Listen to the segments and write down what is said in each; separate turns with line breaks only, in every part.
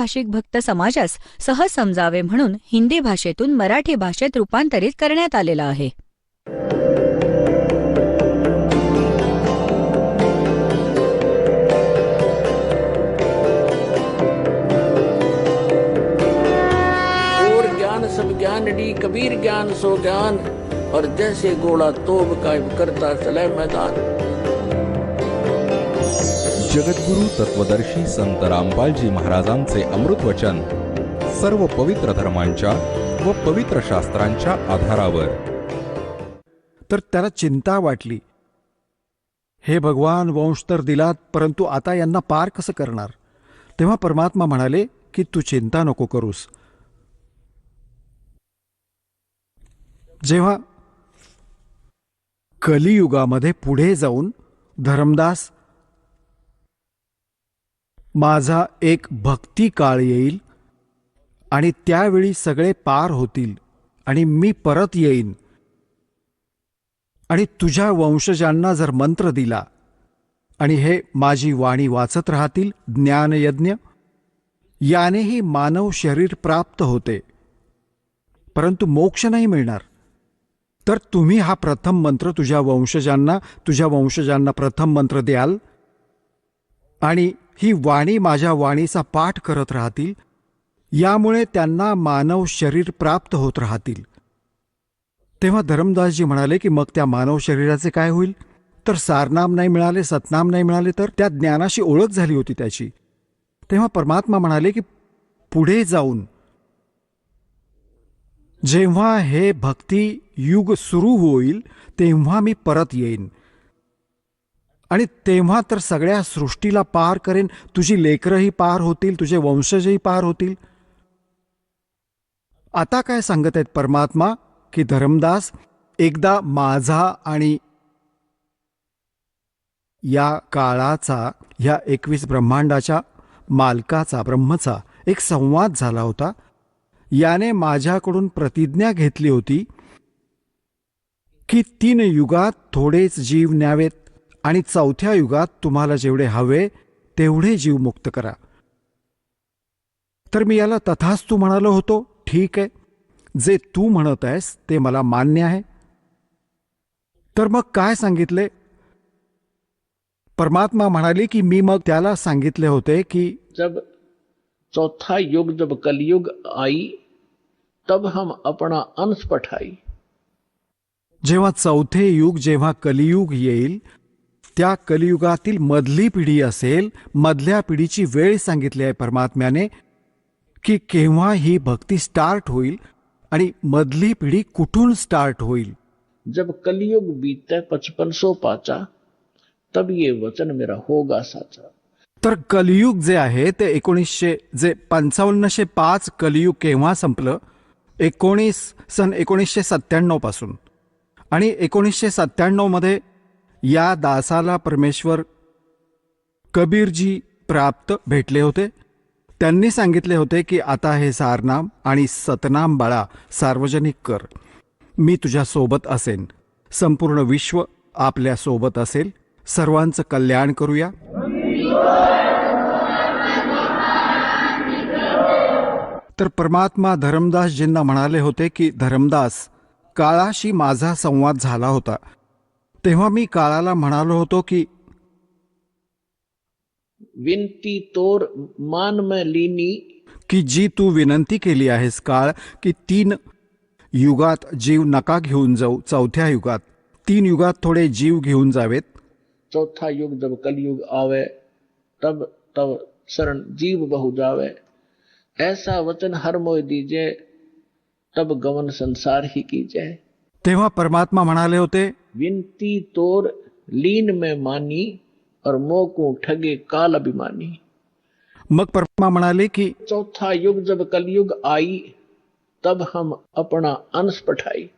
भाषिक भक्त समाजास सहज समजावे म्हणून हिंदी भाषेतून मराठी भाषेत रूपांतरित करण्यात आलेला आहे.
और ज्ञान सब ज्ञानडी कबीर ज्ञान सो ज्ञान और जैसे घोड़ा तोब कायम करता चले मैदान.
जगद्गुरु तत्वदर्शी संत रामपालजी महाराजांचे अमृत वचन सर्व पवित्र धर्मांच्या व पवित्र शास्त्रांच्या आधारावर.
तर त्याला चिंता वाटली. हे भगवान, वंश तर दिलात, परंतु आता यांना पार कसं करणार? तेव्हा परमात्मा म्हणाले की तू चिंता नको करूस. जेव्हा कलियुगामध्ये पुढे जाऊन धर्मदास माझा एक भक्ती काळ येईल आणि त्यावेळी सगळे पार होतील आणि मी परत येईन आणि तुझ्या वंशजांना जर मंत्र दिला आणि हे माझी वाणी वाचत राहतील, ज्ञानयज्ञ, यानेही मानव शरीर प्राप्त होते, परंतु मोक्ष नाही मिळणार. तर तुम्ही हा प्रथम मंत्र तुझ्या वंशजांना प्रथम मंत्र द्याल आणि ही वाणी माझ्या वाणीचा पाठ करत राहतील, यामुळे त्यांना मानव शरीर प्राप्त होत राहतील. तेव्हा धर्मदासजी म्हणाले की मग त्या मानव शरीराचे काय होईल? तर सारनाम नाही मिळाले, सतनाम नाही मिळाले, तर त्या ज्ञानाशी ओळख झाली होती त्याची. तेव्हा परमात्मा म्हणाले की पुढे जाऊन जेव्हा हे भक्ती युग सुरू होईल तेव्हा मी परत येईन आणि तेव्हा तर सगळ्या सृष्टीला पार करेन. तुझी लेकरंही पार होतील, तुझे वंशजही पार होतील. आता काय सांगत आहेत परमात्मा की धर्मदास, एकदा माझा आणि या काळाचा, या 21 ब्रह्मांडाच्या मालकाचा, ब्रह्मचा एक संवाद झाला होता. याने माझ्याकडून प्रतिज्ञा घेतली होती की 3 युगात थोडेच जीव न्यावेत आणि 4थ्या युगात तुम्हाला जेवढे हवे तेवढे जीव मुक्त करा. तर मी याला तथास्तु म्हणालो होतो. ठीक आहे, जे तू म्हणत आहेस ते मला मान्य आहे. तर मग काय सांगितले? परमात्मा म्हणाले की मी मग त्याला सांगितले होते की
जब चौथा युग जब कलयुग आई तब हम अपना अंश पठाई.
जेव्हा 4थे युग, जेव्हा कलियुग येईल, त्या कलियुगातील मधली पिढी असेल, मधल्या पिढीची वेळ सांगितली आहे परमात्म्याने की केव्हा ही भक्ती स्टार्ट होईल आणि मधली पिढी कुठून स्टार्ट होईल.
जब कलयुग बीते 5500 पाचा तब ये वचन मेरा होगा साचा.
तर कलियुग जे आहे ते 5505 कलियुग केव्हा संपलं? 1997 पासून. आणि 1997 मध्ये या दासाला परमेश्वर कबीरजी प्राप्त भेटले होते. त्यांनी सांगितले होते की आता हे सारनाम आणि सतनाम बाळा सार्वजनिक कर. मी तुझ्या सोबत असेन, संपूर्ण विश्व आपल्या सोबत असेल, सर्वांचं कल्याण करूया. तर परमात्मा धर्मदासजींना म्हणाले होते की धर्मदास, काळाशी माझा संवाद झाला होता. तेव्हा मी काळाला म्हणालो होतो की
विनती तोर मान में लीनी,
की जी तू विनंती केली आहेस काळ, की 3 युगात जीव नका घेऊन जाऊ, 4थ्या युगात 3 युगात थोडे जीव घेऊन जावेत.
चौथा युग जब कलयुग आवे तब तब शरण जीव बहु जावे. ऐसा वचन हर मोय दीजे तब गमन संसार ही कीजे.
तेव्हा परमात्मा म्हणाले होते
विनती तोर लीन में मानी और मोको ठगे काल अभिमानी.
मग परमात्मा म्हणाले की
चौथा युग जब कलयुग आई तब हम अपना अंश पठाई.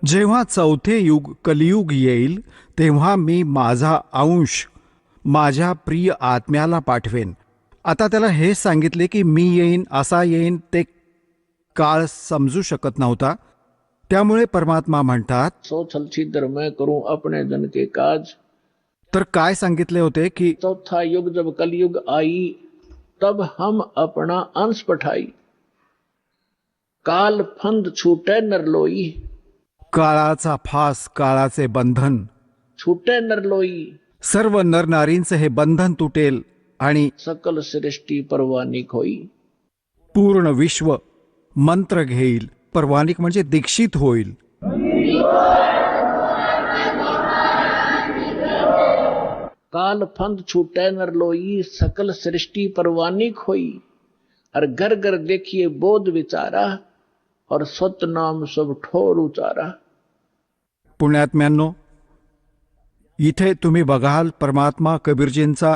जेव्हा 4थे युग कलियुग येईल तेव्हा मी माझा अंश माझ्या प्रिय आत्म्याला पाठवेन. आता त्याला हे सांगितले की मी येईन, असा येईन, ते काळ समजू शकत नव्हता. त्यामुळे परमात्मा म्हणतात,
सो छलछिद्र मैं करूं अपने जन के काज.
तर काय सांगितले होते की
चौथा युग जब कलयुग आई तब हम अपना अंश पठाई। काल फंद छूटे नरलोई,
काळाचा फास काळाचे बंधन,
छूटे नरलोई,
सर्व नरनारींचे हे बंधन तुटेल आणि
सकल सृष्टि परवानिक होई।
पूर्ण विश्व मंत्र घेईल, परवानिक म्हणजे दीक्षित होईल।
काल फंद छूटे नरलोई, सकल सृष्टि परवानिक होई। और घर घर देखिए बोध विचारा, और सत नाम सब ठोर उचारा।
पुण्यात्म्यांनो, इथे तुम्ही बघाल परमात्मा कबीरजींचा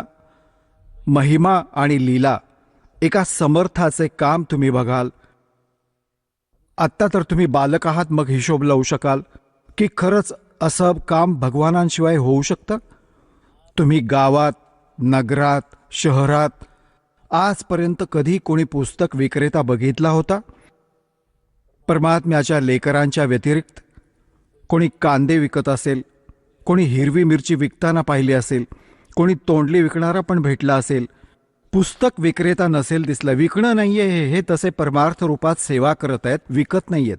महिमा आणि लीला, एका समर्थाचे काम तुम्ही बघाल। आत्ता तर तुम्ही बालक आहात, मग हिशोब लावू शकाल की खरंच असं काम भगवानांशिवाय होऊ शकतं। तुम्ही गावात, नगरात, शहरात आजपर्यंत कधी कोणी पुस्तक विक्रेता बघितला होता? परमात्म्याच्या लेकरांच्या व्यतिरिक्त कोणी कांदे विकत असेल, कोणी हिरवी मिरची विकताना पाहिली असेल, कोणी तोंडली विकणारा पण भेटला असेल। पुस्तक विक्रेता नसेल दिसला। विकणं नाहीये हे तसे परमार्थ रूपात सेवा करत आहेत, विकत नाहीयेत।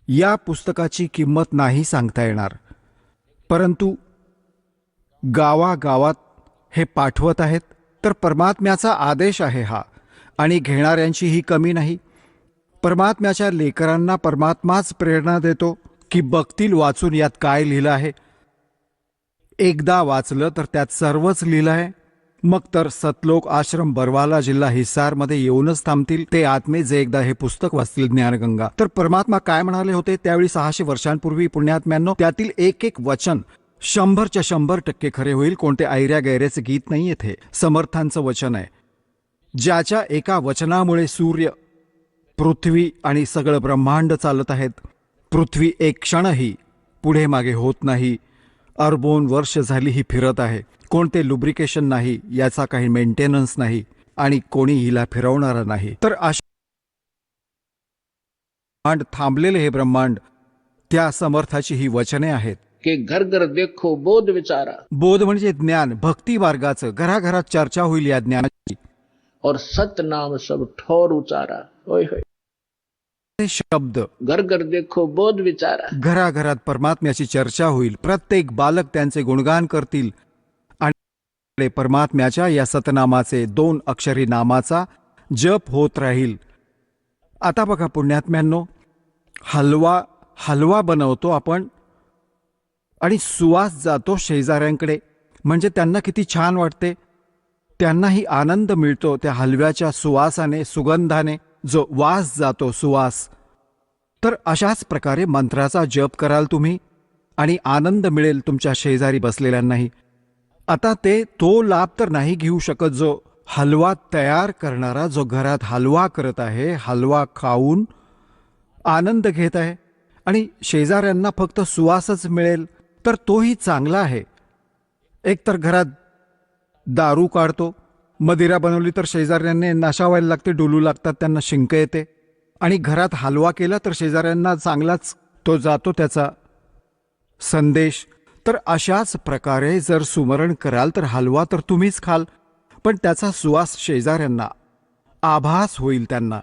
या पुस्तकाची किंमत नाही सांगता येणार, परंतु गावागावात हे पाठवत आहेत, तर परमात्म्याचा आदेश आहे हा, आणि घेणाऱ्यांची ही कमी नाही। परमात्म्याच्या लेकरांना परमात्माच प्रेरणा देतो की बघतील वाचून यात काय लिहिलं आहे। एकदा वाचलं तर त्यात सर्वच लिहिलं आहे, मग तर सतलोक आश्रम बरवाला जिल्हा हिसारमध्ये येऊनच थांबतील ते आत्मे जे एकदा हे पुस्तक वाचतील, ज्ञानगंगा। तर परमात्मा काय म्हणाले होते त्यावेळी 600 वर्षांपूर्वी पुण्यात्म्यांनो, त्यातील एक एक वचन 100च्या 100% खरे होईल। कोणते ऐऱ्या गैऱ्याचे गीत नाही येथे, समर्थांचं वचन आहे, ज्याच्या एका वचनामुळे सूर्य, पृथ्वी आणि सगळं ब्रह्मांड चालत आहेत। पृथ्वी एक क्षणही पुढे मागे होत नाही, अरबोन वर्ष झाली ही फिरत आहे। कोणते लुब्रिकेशन नाही, याचा काही मेंटेनन्स नाही, आणि कोणी हिला फिरवणारा नाही। तर थांबलेले हे ब्रह्मांड, त्या समर्थाची ही वचने आहेत
कि घर घर देखो बोध विचारा,
बोध म्हणजे ज्ञान, भक्ती मार्गाचं घराघरात चर्चा होईल या ज्ञानाची,
और सत नाम सब ठोर उचारा। होय होय,
हे शब्द
घर घर देखो बोध विचारा।
घराघरात परमात्म्याची चर्चा होईल, प्रत्येक बालक त्यांचे गुणगान करतील, आणि परमात्म्याच्या या सतनामाचे 2 अक्षरी नामाचा जप होत राहील। आता बघा पुण्यात्म्यांनो, हलवा बनवतो आपण आणि सुवास जातो शेजाऱ्यांकडे, म्हणजे त्यांना किती छान वाटते, त्यांनाही आनंद मिळतो त्या हलव्याच्या सुवासाने, सुगंधाने जो वास जातो, सुवास। तर अशाच प्रकारे मंत्राचा जप कराल तुम्ही आणि आनंद मिळेल तुमच्या शेजारी बसलेल्यांनाही। आता तो लाभ तर नाही घेऊ शकत जो हलवा तयार करणारा, जो घरात हलवा करत आहे, हलवा खाऊन आनंद घेत आहे, आणि शेजाऱ्यांना फक्त सुवासच मिळेल तर तोही चांगला आहे। एकतर घरात दारू काढतो, मदिरा बनवली तर शेजाऱ्यांना नशा व्हायला लागते, डुलू लागतात, त्यांना शिंक येते, आणि घरात हलवा केला तर शेजाऱ्यांना चांगलाच तो जातो त्याचा संदेश। तर अशाच प्रकारे जर सुमरण कराल तर हलवा तर तुम्हीच खाल, पण त्याचा सुवास शेजाऱ्यांना आभास होईल त्यांना।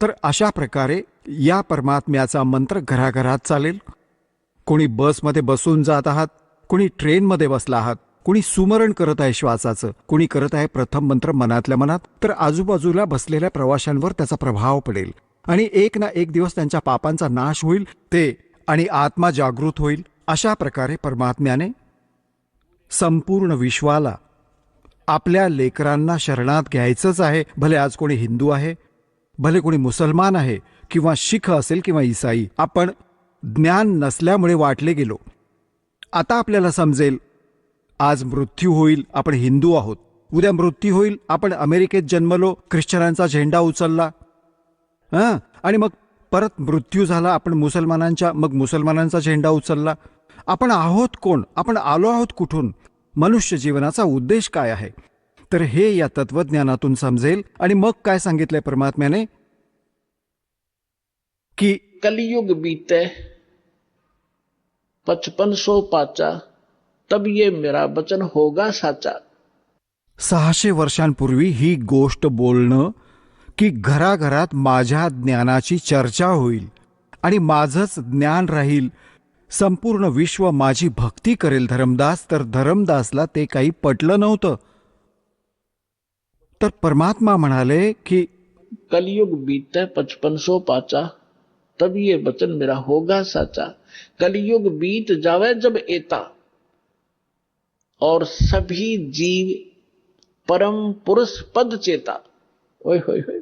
तर अशा प्रकारे या परमात्म्याचा मंत्र घराघरात चालेल। कोणी बसमध्ये बसून जात आहात, कोणी ट्रेनमध्ये बसला आहात, कोणी सुमरण करत आहे श्वासाचं, कोणी करत आहे प्रथम मंत्र मनातल्या मनात, तर आजूबाजूला बसलेल्या प्रवाशांवर त्याचा प्रभाव पडेल आणि एक ना एक दिवस त्यांच्या पापांचा नाश होईल ते, आणि आत्मा जागृत होईल। अशा प्रकारे परमात्म्याने संपूर्ण विश्वाला आपल्या लेकरांना शरणात घ्यायचंच आहे। भले आज कोणी हिंदू आहे, भले कोणी मुसलमान आहे, किंवा शीख असेल किंवा ईसाई, आपण ज्ञान नसल्यामुळे वाटले गेलो। आता आपल्याला समजेल, आज मृत्यू होईल, आपण हिंदू आहोत, उद्या मृत्यू होईल, आपण अमेरिकेत जन्मलो, ख्रिश्चनांचा झेंडा उचलला, आणि मग परत मृत्यू झाला, आपण मग मुसलमानांचा झेंडा उचलला। आपण आहोत कोण, आपण आलो आहोत कुठून, मनुष्य जीवनाचा उद्देश काय आहे, तर हे या तत्वज्ञानातून समजेल। आणि मग काय सांगितलंय परमात्म्याने की
कलयुग बीते 5500 पाचा, तब ये मेरा वचन होगा साचा।
600 वर्षांपूर्वी ही गोष्ट बोलणं की घराघरात माझ्या ज्ञानाची चर्चा होईल आणि माझंच ज्ञान राहील, संपूर्ण विश्व माझी भक्ती करेल धरमदास, तर धरमदासला ते काही पटलं नव्हतं. तर परमात्मा म्हणाले की
कलयुग बीते 5500 पाचा, तब ये वचन मेरा होगा साचा. कलयुग बीत जावे जब एता, और सभी जीव परम पुरुष पद चेता. ओय होय होय.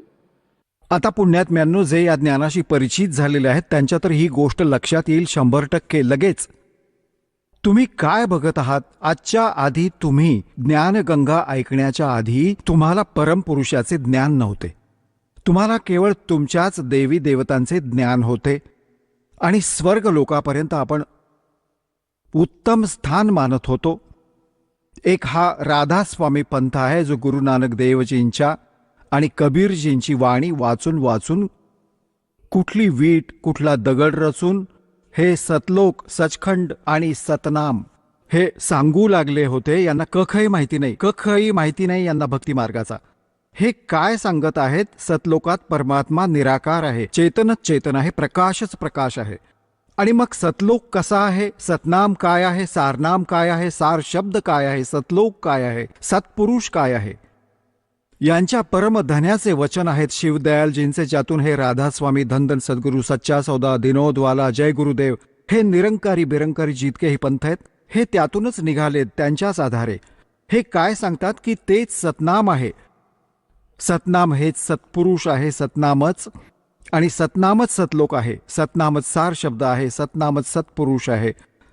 आता पुण्यात्म्यांनो, जे या ज्ञानाशी परिचित झालेले आहेत त्यांच्या तर ही गोष्ट लक्षात येईल 100% लगेच. तुम्ही काय बघत आहात? आजच्या आधी तुम्ही ज्ञानगंगा ऐकण्याच्या आधी तुम्हाला परमपुरुषाचे ज्ञान नव्हते. तुम्हाला केवळ तुमच्याच देवी देवतांचे ज्ञान होते आणि स्वर्ग लोकापर्यंत आपण उत्तम स्थान मानत होतो. एक हा राधास्वामी पंथ आहे जो गुरु नानक देवजींच्या आणि कबीरजींची वाणी वाचून वाचून कुठली वीट कुठला दगड रचून हे सतलोक, सचखंड आणि सतनाम हे सांगू लागले होते. यांना कखही माहिती नाही, कखही माहिती नाही यांना भक्ती मार्गाचा. हे काय सांगत आहेत? सतलोकात परमात्मा निराकार आहे, चेतनच चेतन आहे, प्रकाशच प्रकाश आहे. आणि मग सतलोक कसा आहे? सतनाम काय आहे? सारनाम काय आहे? सार शब्द काय आहे? सतलोक काय आहे? सत्पुरुष काय आहे? यांच्या परमधन्याचे वचन आहेत शिवदयालजींचे, ज्यातून हे राधास्वामी, धनधन सद्गुरू, सच्चा सौदा, दिनोदवाला, जय गुरुदेव हे निरंकारी बिरंकारी जितकेही पंथ आहेत हे त्यातूनच निघालेत, त्यांच्याच आधारे. हे काय सांगतात की तेच सतनाम आहे. सतनाम हेच सत्पुरुष आहे, सतनामच, आणि सतनामच सतलोक आहे, सतनामच सार शब्द आहे, सतनामच सत्पुरुष आहे,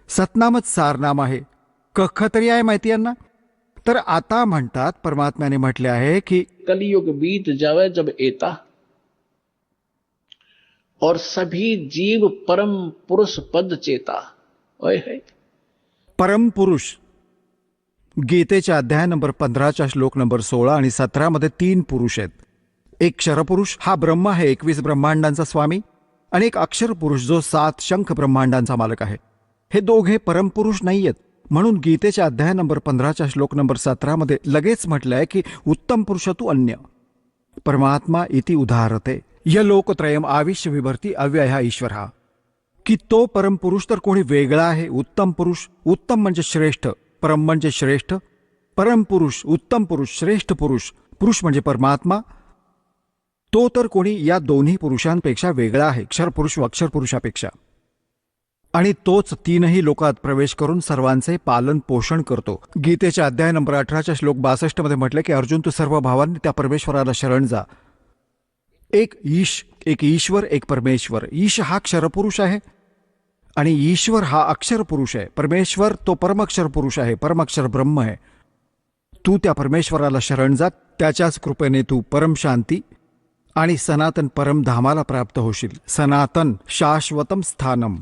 सतनामच सारनाम आहे. कख तरी आहे माहिती यांना? तर आता म्हणतात, परमात्म्याने म्हटले आहे की
कलयुग बीत जावे जब एता, और सभी जीव परम पुरुष पद चेता. ओय है.
परमपुरुष गीतेच्या अध्याय नंबर 15च्या श्लोक नंबर 16 आणि 17 मध्ये 3 पुरुष आहेत. एक क्षरपुरुष, हा ब्रह्मा आहे, 21 ब्रह्मांडांचा स्वामी, आणि एक अक्षर पुरुष जो 7 शंख ब्रह्मांडांचा मालक आहे. हे दोघे परमपुरुष नाहीयेत. म्हणून गीतेच्या अध्याय नंबर 15च्या श्लोक नंबर 17 मध्ये लगेच म्हटलंय की उत्तम पुरुष तू अन्य परमात्मा इति उदाहरते य लोकत्रयम आविश्य विभर्ती अव्यय ईश्वर. की तो परमपुरुष तर कोणी वेगळा आहे. उत्तम पुरुष, उत्तम म्हणजे श्रेष्ठ, परम म्हणजे श्रेष्ठ, परमपुरुष, उत्तम पुरुष, श्रेष्ठ पुरुष, पुरुष म्हणजे परमात्मा, तो तर कोणी या दोन्ही पुरुषांपेक्षा वेगळा आहे, क्षरपुरुष व अक्षरपुरुषापेक्षा. आणि तोच 3ही लोकात प्रवेश करून सर्वांचे पालन पोषण करतो. गीतेच्या अध्याय नंबर 18च्या श्लोक 62 मध्ये म्हटले की अर्जुन, तू सर्व भावांनी त्या परमेश्वराला शरण जा. एक ईश्वर, एक परमेश्वर. ईश हा क्षरपुरुष आहे आणि ईश्वर हा अक्षर पुरुष आहे. परमेश्वर तो परमक्षर पुरुष आहे, परमक्षर ब्रह्म आहे. तू त्या परमेश्वराला शरण जा, त्याच्याच कृपेने तू परम शांती आणि सनातन परमधामाला प्राप्त होशील. सनातन शाश्वतम स्थानम,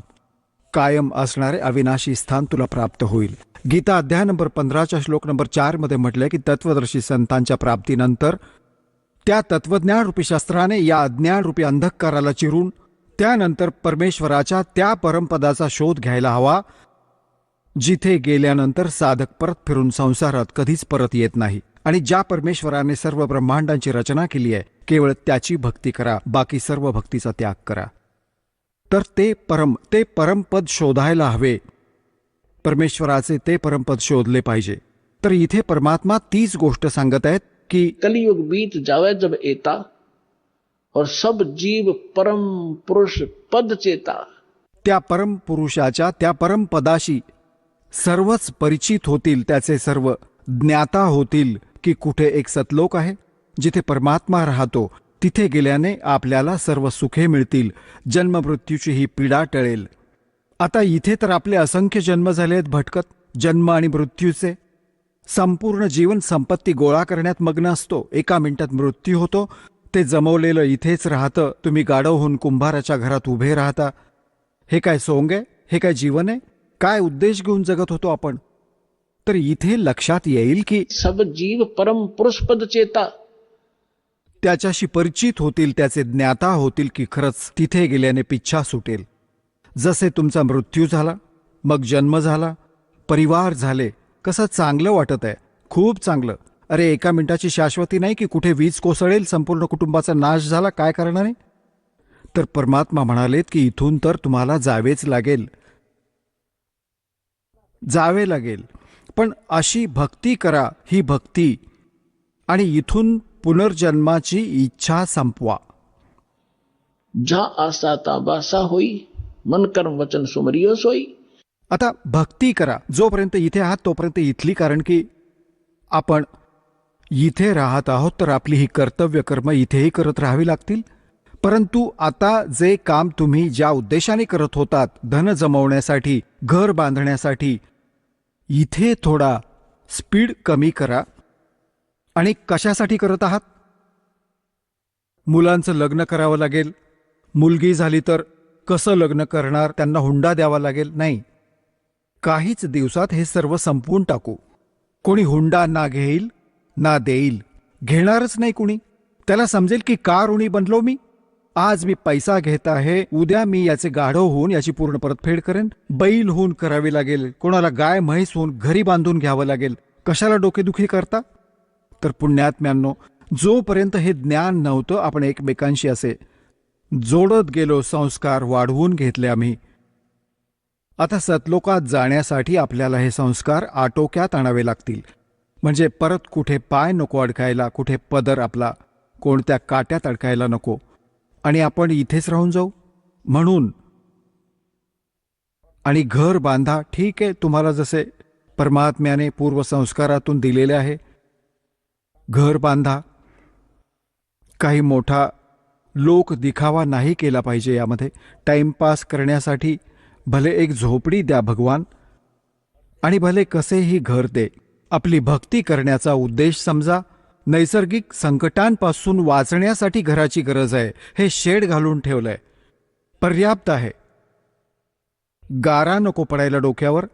कायम असणारे अविनाशी स्थान तुला प्राप्त होईल. गीता अध्याय नंबर 15च्या श्लोक नंबर 4 मध्ये म्हटलंय की तत्वदर्शी संतांच्या प्राप्तीनंतर त्या तत्वज्ञान रूपी शस्त्राने या अज्ञान रूपी अंधकाराला चिरून त्यानंतर परमेश्वराच्या त्या परमपदाचा शोध घ्यायला हवा, जिथे गेल्यानंतर साधक परत फिरून संसारात कधीच परत येत नाही. आणि ज्या परमेश्वराने सर्व ब्रह्मांडांची रचना केली आहे, केवळ त्याची भक्ती करा, बाकी सर्व भक्तीचा त्याग करा. तर ते परमपद शोधायला हवे. परमेश्वराचे ते परमपद शोधले पाहिजे. तर इथे परमात्मा तीच गोष्ट सांगत आहेत की
कलयुग बीत जावे जब एता, और सब जीव परम पुरुष पद चेता.
त्या परमपुरुषाच्या त्या परमपदाशी सर्वच परिचित होतील, त्याचे सर्व ज्ञाता होतील की कुठे एक सतलोक आहे जिथे परमात्मा राहतो. तिथे गेल्याने आपल्याला सर्व सुखे मिळतील, जन्ममृत्यूची ही पीडा टळेल. आता इथे तर आपले असंख्य जन्म झाले आहेत भटकत, जन्म आणि मृत्यूचे. संपूर्ण जीवन संपत्ती गोळा करण्यात मग्न असतो, एका मिनिटात मृत्यू होतो, ते जमवलेलं इथेच राहतं. तुम्ही गाढव होऊन कुंभाराच्या घरात उभे राहता. हे काय सोंग आहे? हे काय जीवन आहे? काय उद्देश घेऊन जगत होतो आपण? तर इथे लक्षात येईल की
सब जीव परम पुरुष पद चेता.
त्याच्याशी परिचित होतील, त्याचे ज्ञाता होतील की खरंच तिथे गेल्याने पिच्छा सुटेल. जसे तुमचा मृत्यू झाला, मग जन्म झाला, परिवार झाले, कसं चांगलं वाटत आहे, खूप चांगलं. अरे एका मिनिटाची शाश्वती नाही की कुठे वीज कोसळेल, संपूर्ण कुटुंबाचा नाश झाला, काय करणार आहे? तर परमात्मा म्हणालेत की इथून तर तुम्हाला जावेच लागेल, जावे लागेल. पण अशी भक्ती करा, ही भक्ती, आणि इथून पुनर्जन्माची इच्छा संपवा.
जहां आशा ता बासा होई, मन कर्म वचन सुमरियो सोई.
आता भक्ती करा, जोपर्यंत इथे आहात तोपर्यंत इथली, कारण की आपण इथे राहत आहोत तर आपली ही कर्तव्य कर्म इथेही करत राहावी लागतील. परंतु आता जे काम तुम्ही ज्या उद्देशाने करत होतात, धन जमवण्यासाठी, घर बांधण्यासाठी, इथे थोडा स्पीड कमी करा. आणि कशासाठी करत आहात? मुलांचं लग्न करावं लागेल, मुलगी झाली तर कसं लग्न करणार, त्यांना हुंडा द्यावा लागेल, नाही. काहीच दिवसात हे सर्व संपवून टाकू. कोणी हुंडा ना घेईल ना देईल, घेणारच नाही कुणी. त्याला समजेल की का ऋणी बनलो मी. आज मी पैसा घेत आहे, उद्या मी याचे गाढव होऊन याची पूर्ण परतफेड करेन. बैल होऊन करावी लागेल, कोणाला गाय म्हैस होऊन घरी बांधून घ्यावं लागेल. कशाला डोकेदुखी करता? तर पुण्यात्म्यांनो, जोपर्यंत हे ज्ञान नव्हतं आपण एकमेकांशी असे जोडत गेलो, संस्कार वाढवून घेतले आम्ही. आता सतलोकात जाण्यासाठी आपल्याला हे संस्कार आटोक्यात आणावे लागतील. म्हणजे परत कुठे पाय नको अडकायला, कुठे पदर आपला कोणत्या काट्यात अडकायला नको, आणि आपण इथेच राहून जाऊ. म्हणून आणि घर बांधा, ठीक आहे, तुम्हाला जसे परमात्म्याने पूर्वसंस्कारातून दिलेले आहे, घर बांधा. काही मोठा लोक दिखावा नाही केला पाहिजे यामध्ये. टाइमपास करण्यासाठी भले एक झोपडी द्या भगवान, आणि भले कसेही घर दे. आपली भक्ती करण्याचा उद्देश समजा. नैसर्गिक संकटांपासून वाचण्यासाठी घराची गरज आहे, हे शेड घालून ठेवलंय, पर्याप्त आहे. गारा नको पडायला डोक्यावर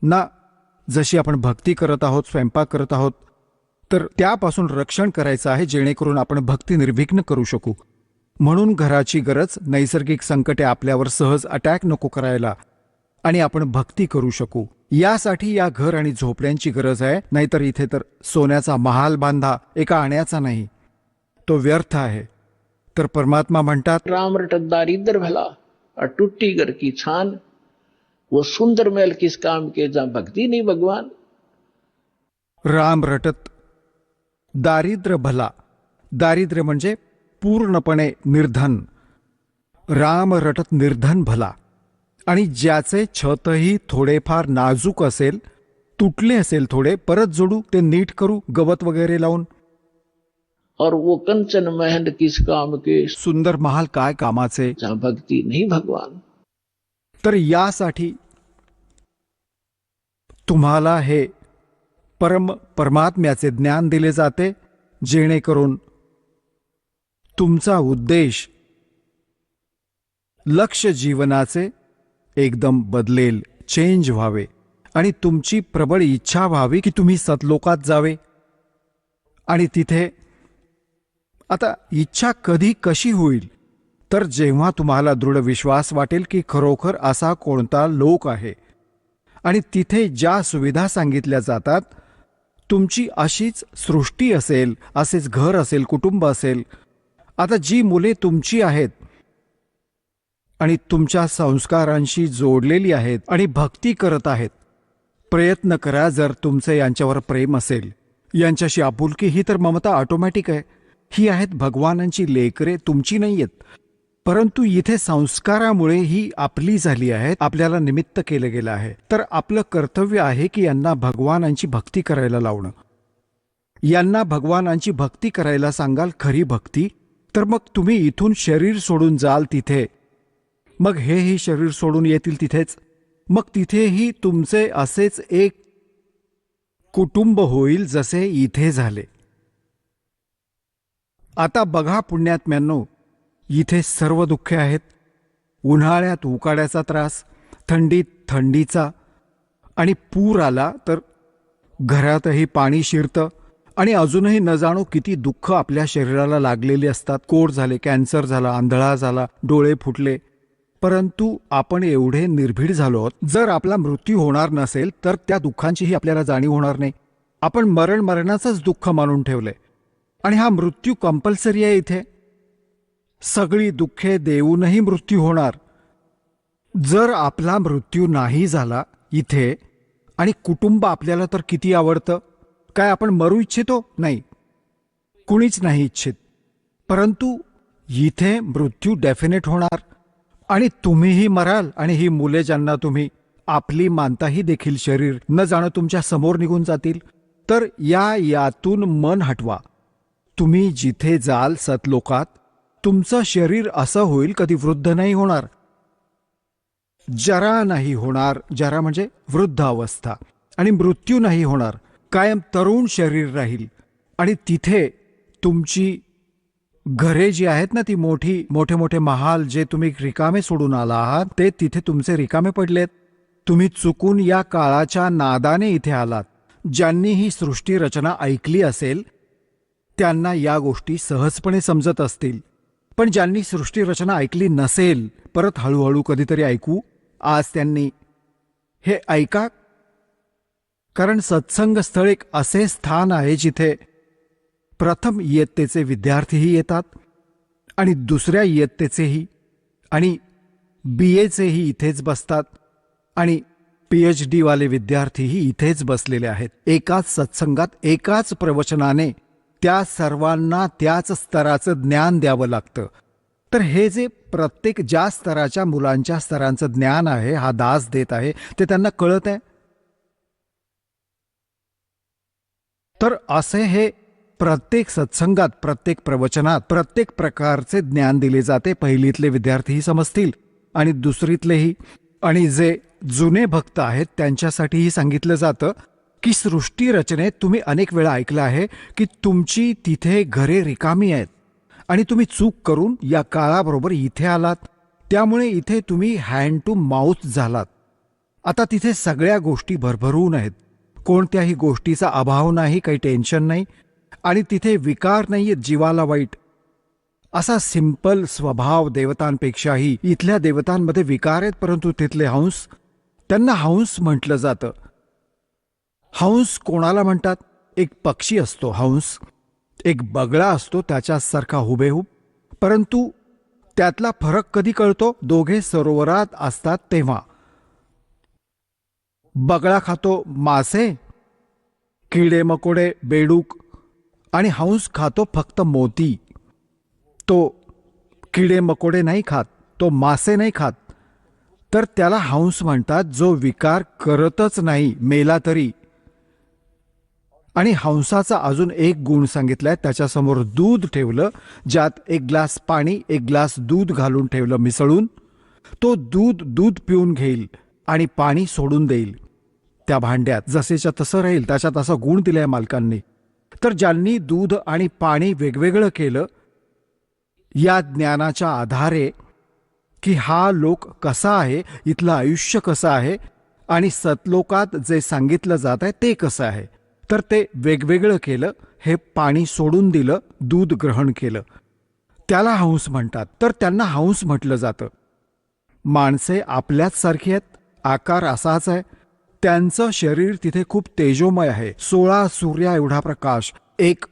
ना. जशी आपण भक्ती करत आहोत, स्वयंपाक करत आहोत, तर त्यापासून रक्षण करायचं आहे, जेणेकरून आपण भक्ती निर्विघ्न करू शकू. म्हणून घराची गरज, नैसर्गिक संकटे आपल्यावर सहज अटॅक नको करायला, आणि आपण भक्ती करू शकू. यासाठी या घर आणि झोपड्यांची गरज आहे. नाहीतर इथे तर सोन्याचा महाल बांधा, एका आण्याचा नाही, तो व्यर्थ आहे. तर परमात्मा म्हणतात,
राम रटत दारिद्र भला और टूटी घर की छान, वो सुंदर महल किस काम के जहां भक्ति नहीं भगवान.
राम रटत दारिद्र्य भला. दारिद्र्य म्हणजे पूर्णपणे निर्धन. राम रटत निर्धन भला. आणि ज्याचे छतही थोडेफार नाजूक असेल, तुटले असेल थोडे, परत जोडू, ते नीट करू गवत वगैरे लावून.
और वो कंचन महल किस काम के,
सुंदर महाल काय कामाचे,
जहां भक्ति नहीं भगवान.
तर यासाठी तुम्हाला हे परमात्म्याचे ज्ञान दिले जाते, जेणेकरून तुमचा उद्देश, लक्ष जीवनाचे एकदम बदलेल, चेंज व्हावे, आणि तुमची प्रबळ इच्छा व्हावी की तुम्ही सतलोकात जावे. आणि तिथे आता इच्छा कधी कशी होईल, तर जेव्हा तुम्हाला दृढ विश्वास वाटेल की खरोखर असा कोणता लोक आहे, आणि तिथे ज्या सुविधा सांगितल्या जातात, तुमची अशीच सृष्टी असेल, असेच घर असेल, कुटुंब असेल. आता जी मुले तुमची आहेत आणि तुमच्या संस्कारांशी जोडलेली आहेत आणि भक्ती करत आहेत, प्रयत्न करा. जर तुमचे यांच्यावर प्रेम असेल, यांच्याशी आपुलकी, ही तर ममता ऑटोमॅटिक आहे. ही आहेत भगवानांची लेकरे, तुमची नाही आहेत. परंतु इथे संस्कारामुळे ही आपली झाली आहेत, आपल्याला निमित्त केलं गेलं आहे. तर आपलं कर्तव्य आहे की यांना भगवानांची भक्ती करायला लावणं. यांना भगवानांची भक्ती करायला सांगाल, खरी भक्ती. तर मग तुम्ही इथून शरीर सोडून जाल तिथे, मग हेही शरीर सोडून येतील तिथेच. मग तिथेही तुमचे असेच एक कुटुंब होईल जसे इथे झाले. आता बघा पुण्यात्म्यांनो, इथे सर्व दुःखे आहेत. उन्हाळ्यात उकाड्याचा त्रास, थंडीत थंडीचा, आणि पूर आला तर घरातही पाणी शिरतं, आणि अजूनही न जाणो किती दुःख आपल्या शरीराला लागलेली असतात. कोड झाले, कॅन्सर झाला, आंधळा झाला, डोळे फुटले. परंतु आपण एवढे निर्भीड झालो आहोत, जर आपला मृत्यू होणार नसेल तर त्या दुःखांचीही आपल्याला जाणीव होणार नाही. आपण मरणाचंच दुःख मानून ठेवलंय. आणि हा मृत्यू कंपल्सरी आहे इथे. सगळी दुःखे देऊनही मृत्यू होणार. जर आपला मृत्यू नाही झाला इथे, आणि कुटुंब आपल्याला तर किती आवडतं, काय आपण मरू इच्छितो? नाही, कुणीच नाही इच्छित. परंतु इथे मृत्यू डेफिनेट होणार, आणि तुम्हीही मराल, आणि ही मुले ज्यांना तुम्ही आपली मानताही देखील शरीर न जाणं तुमच्या समोर निघून जातील. तर यातून मन हटवा. तुम्ही जिथे जाल सतलोकात, तुमचं शरीर असं होईल कधी वृद्ध नाही होणार, जरा नाही होणार. जरा म्हणजे वृद्ध अवस्था. आणि मृत्यू नाही होणार, कायम तरुण शरीर राहील. आणि तिथे तुमची घरे जी आहेत ना, ती मोठे मोठे महाल जे तुम्ही रिकामे सोडून आला आहात, ते तिथे तुमचे रिकामे पडलेत. तुम्ही चुकून या काळाच्या नादाने इथे आलात. ज्यांनी ही सृष्टी रचना ऐकली असेल त्यांना या गोष्टी सहजपणे समजत असतील. पण ज्यांनी सृष्टी रचना ऐकली नसेल, परत हळूहळू कधीतरी ऐकू. आज त्यांनी हे ऐका, कारण सत्संग स्थळ एक असे स्थान आहे जिथे प्रथम इयत्तेचे विद्यार्थीही येतात, आणि दुसऱ्या इयत्तेचेही, आणि BAचेही इथेच बसतात, आणि PhD वाले विद्यार्थीही इथेच बसलेले आहेत. एकाच सत्संगात, एकाच प्रवचनाने त्या सर्वांना त्याच स्तराचं ज्ञान द्यावं लागतं. तर हे जे प्रत्येक ज्या स्तराच्या मुलांच्या स्तरांचं ज्ञान आहे, हा दास देत आहे, ते त्यांना कळत आहे. तर असे हे प्रत्येक सत्संगात, प्रत्येक प्रवचनात प्रत्येक प्रकारचे ज्ञान दिले जाते. पहिलीतले विद्यार्थीही समजतील, आणि दुसरीतलेही. आणि जे जुने भक्त आहेत त्यांच्यासाठीही सांगितलं जातं की सृष्टी रचनेत तुम्ही अनेक वेळा ऐकलं आहे की तुमची तिथे घरे रिकामी आहेत, आणि तुम्ही चूक करून या काळाबरोबर इथे आलात. त्यामुळे इथे तुम्ही हँड टू माउथ झालात. आता तिथे सगळ्या गोष्टी भरभरून आहेत. कोणत्याही गोष्टीचा अभाव नाही, काही टेन्शन नाही, आणि तिथे विकार नाहीये जीवाला वाईट. असा सिंपल स्वभाव देवतांपेक्षाही इथल्या देवतांमध्ये विकार आहेत. परंतु तिथले हंस, त्यांना हंस म्हटलं जातं. हंस कोणाला म्हणतात? एक पक्षी असतो हंस, एक बगळा असतो त्याच्यासारखा हुबेहूब. परंतु त्यातला फरक कधी कळतो? दोघे सरोवरात असतात तेव्हा. बगळा खातो मासे, किडे मकोडे, बेडूक, आणि हंस खातो फक्त मोती. तो किडे मकोडे नाही खात, तो मासे नाही खात. तर त्याला हंस म्हणतात, जो विकार करतच नाही मेला तरी. आणि हंसाचा अजून एक गुण सांगितलाय. त्याच्यासमोर दूध ठेवलं, ज्यात एक ग्लास पाणी, एक ग्लास दूध घालून ठेवलं मिसळून. तो दूध पिऊन घेईल आणि पाणी सोडून देईल त्या भांड्यात. जसेच्या तसं राहील, त्याच्यात असा गुण दिलाय मालकांनी. तर ज्यांनी दूध आणि पाणी वेगवेगळं केलं या ज्ञानाच्या आधारे की हा लोक कसा आहे, इथलं आयुष्य कसं आहे, आणि सतलोकात जे सांगितलं जात आहे ते कसं आहे, तर ते वेगवेगळं केलं. हे पाणी सोडून दिलं, दूध ग्रहण केलं, त्याला हंस म्हणतात. तर त्यांना हंस म्हटलं जातं. माणसे आपल्याच सारखी आहेत, आकार असाच आहे. त्यांचं शरीर तिथे खूप तेजोमय आहे. 16 सूर्या एवढा प्रकाश एक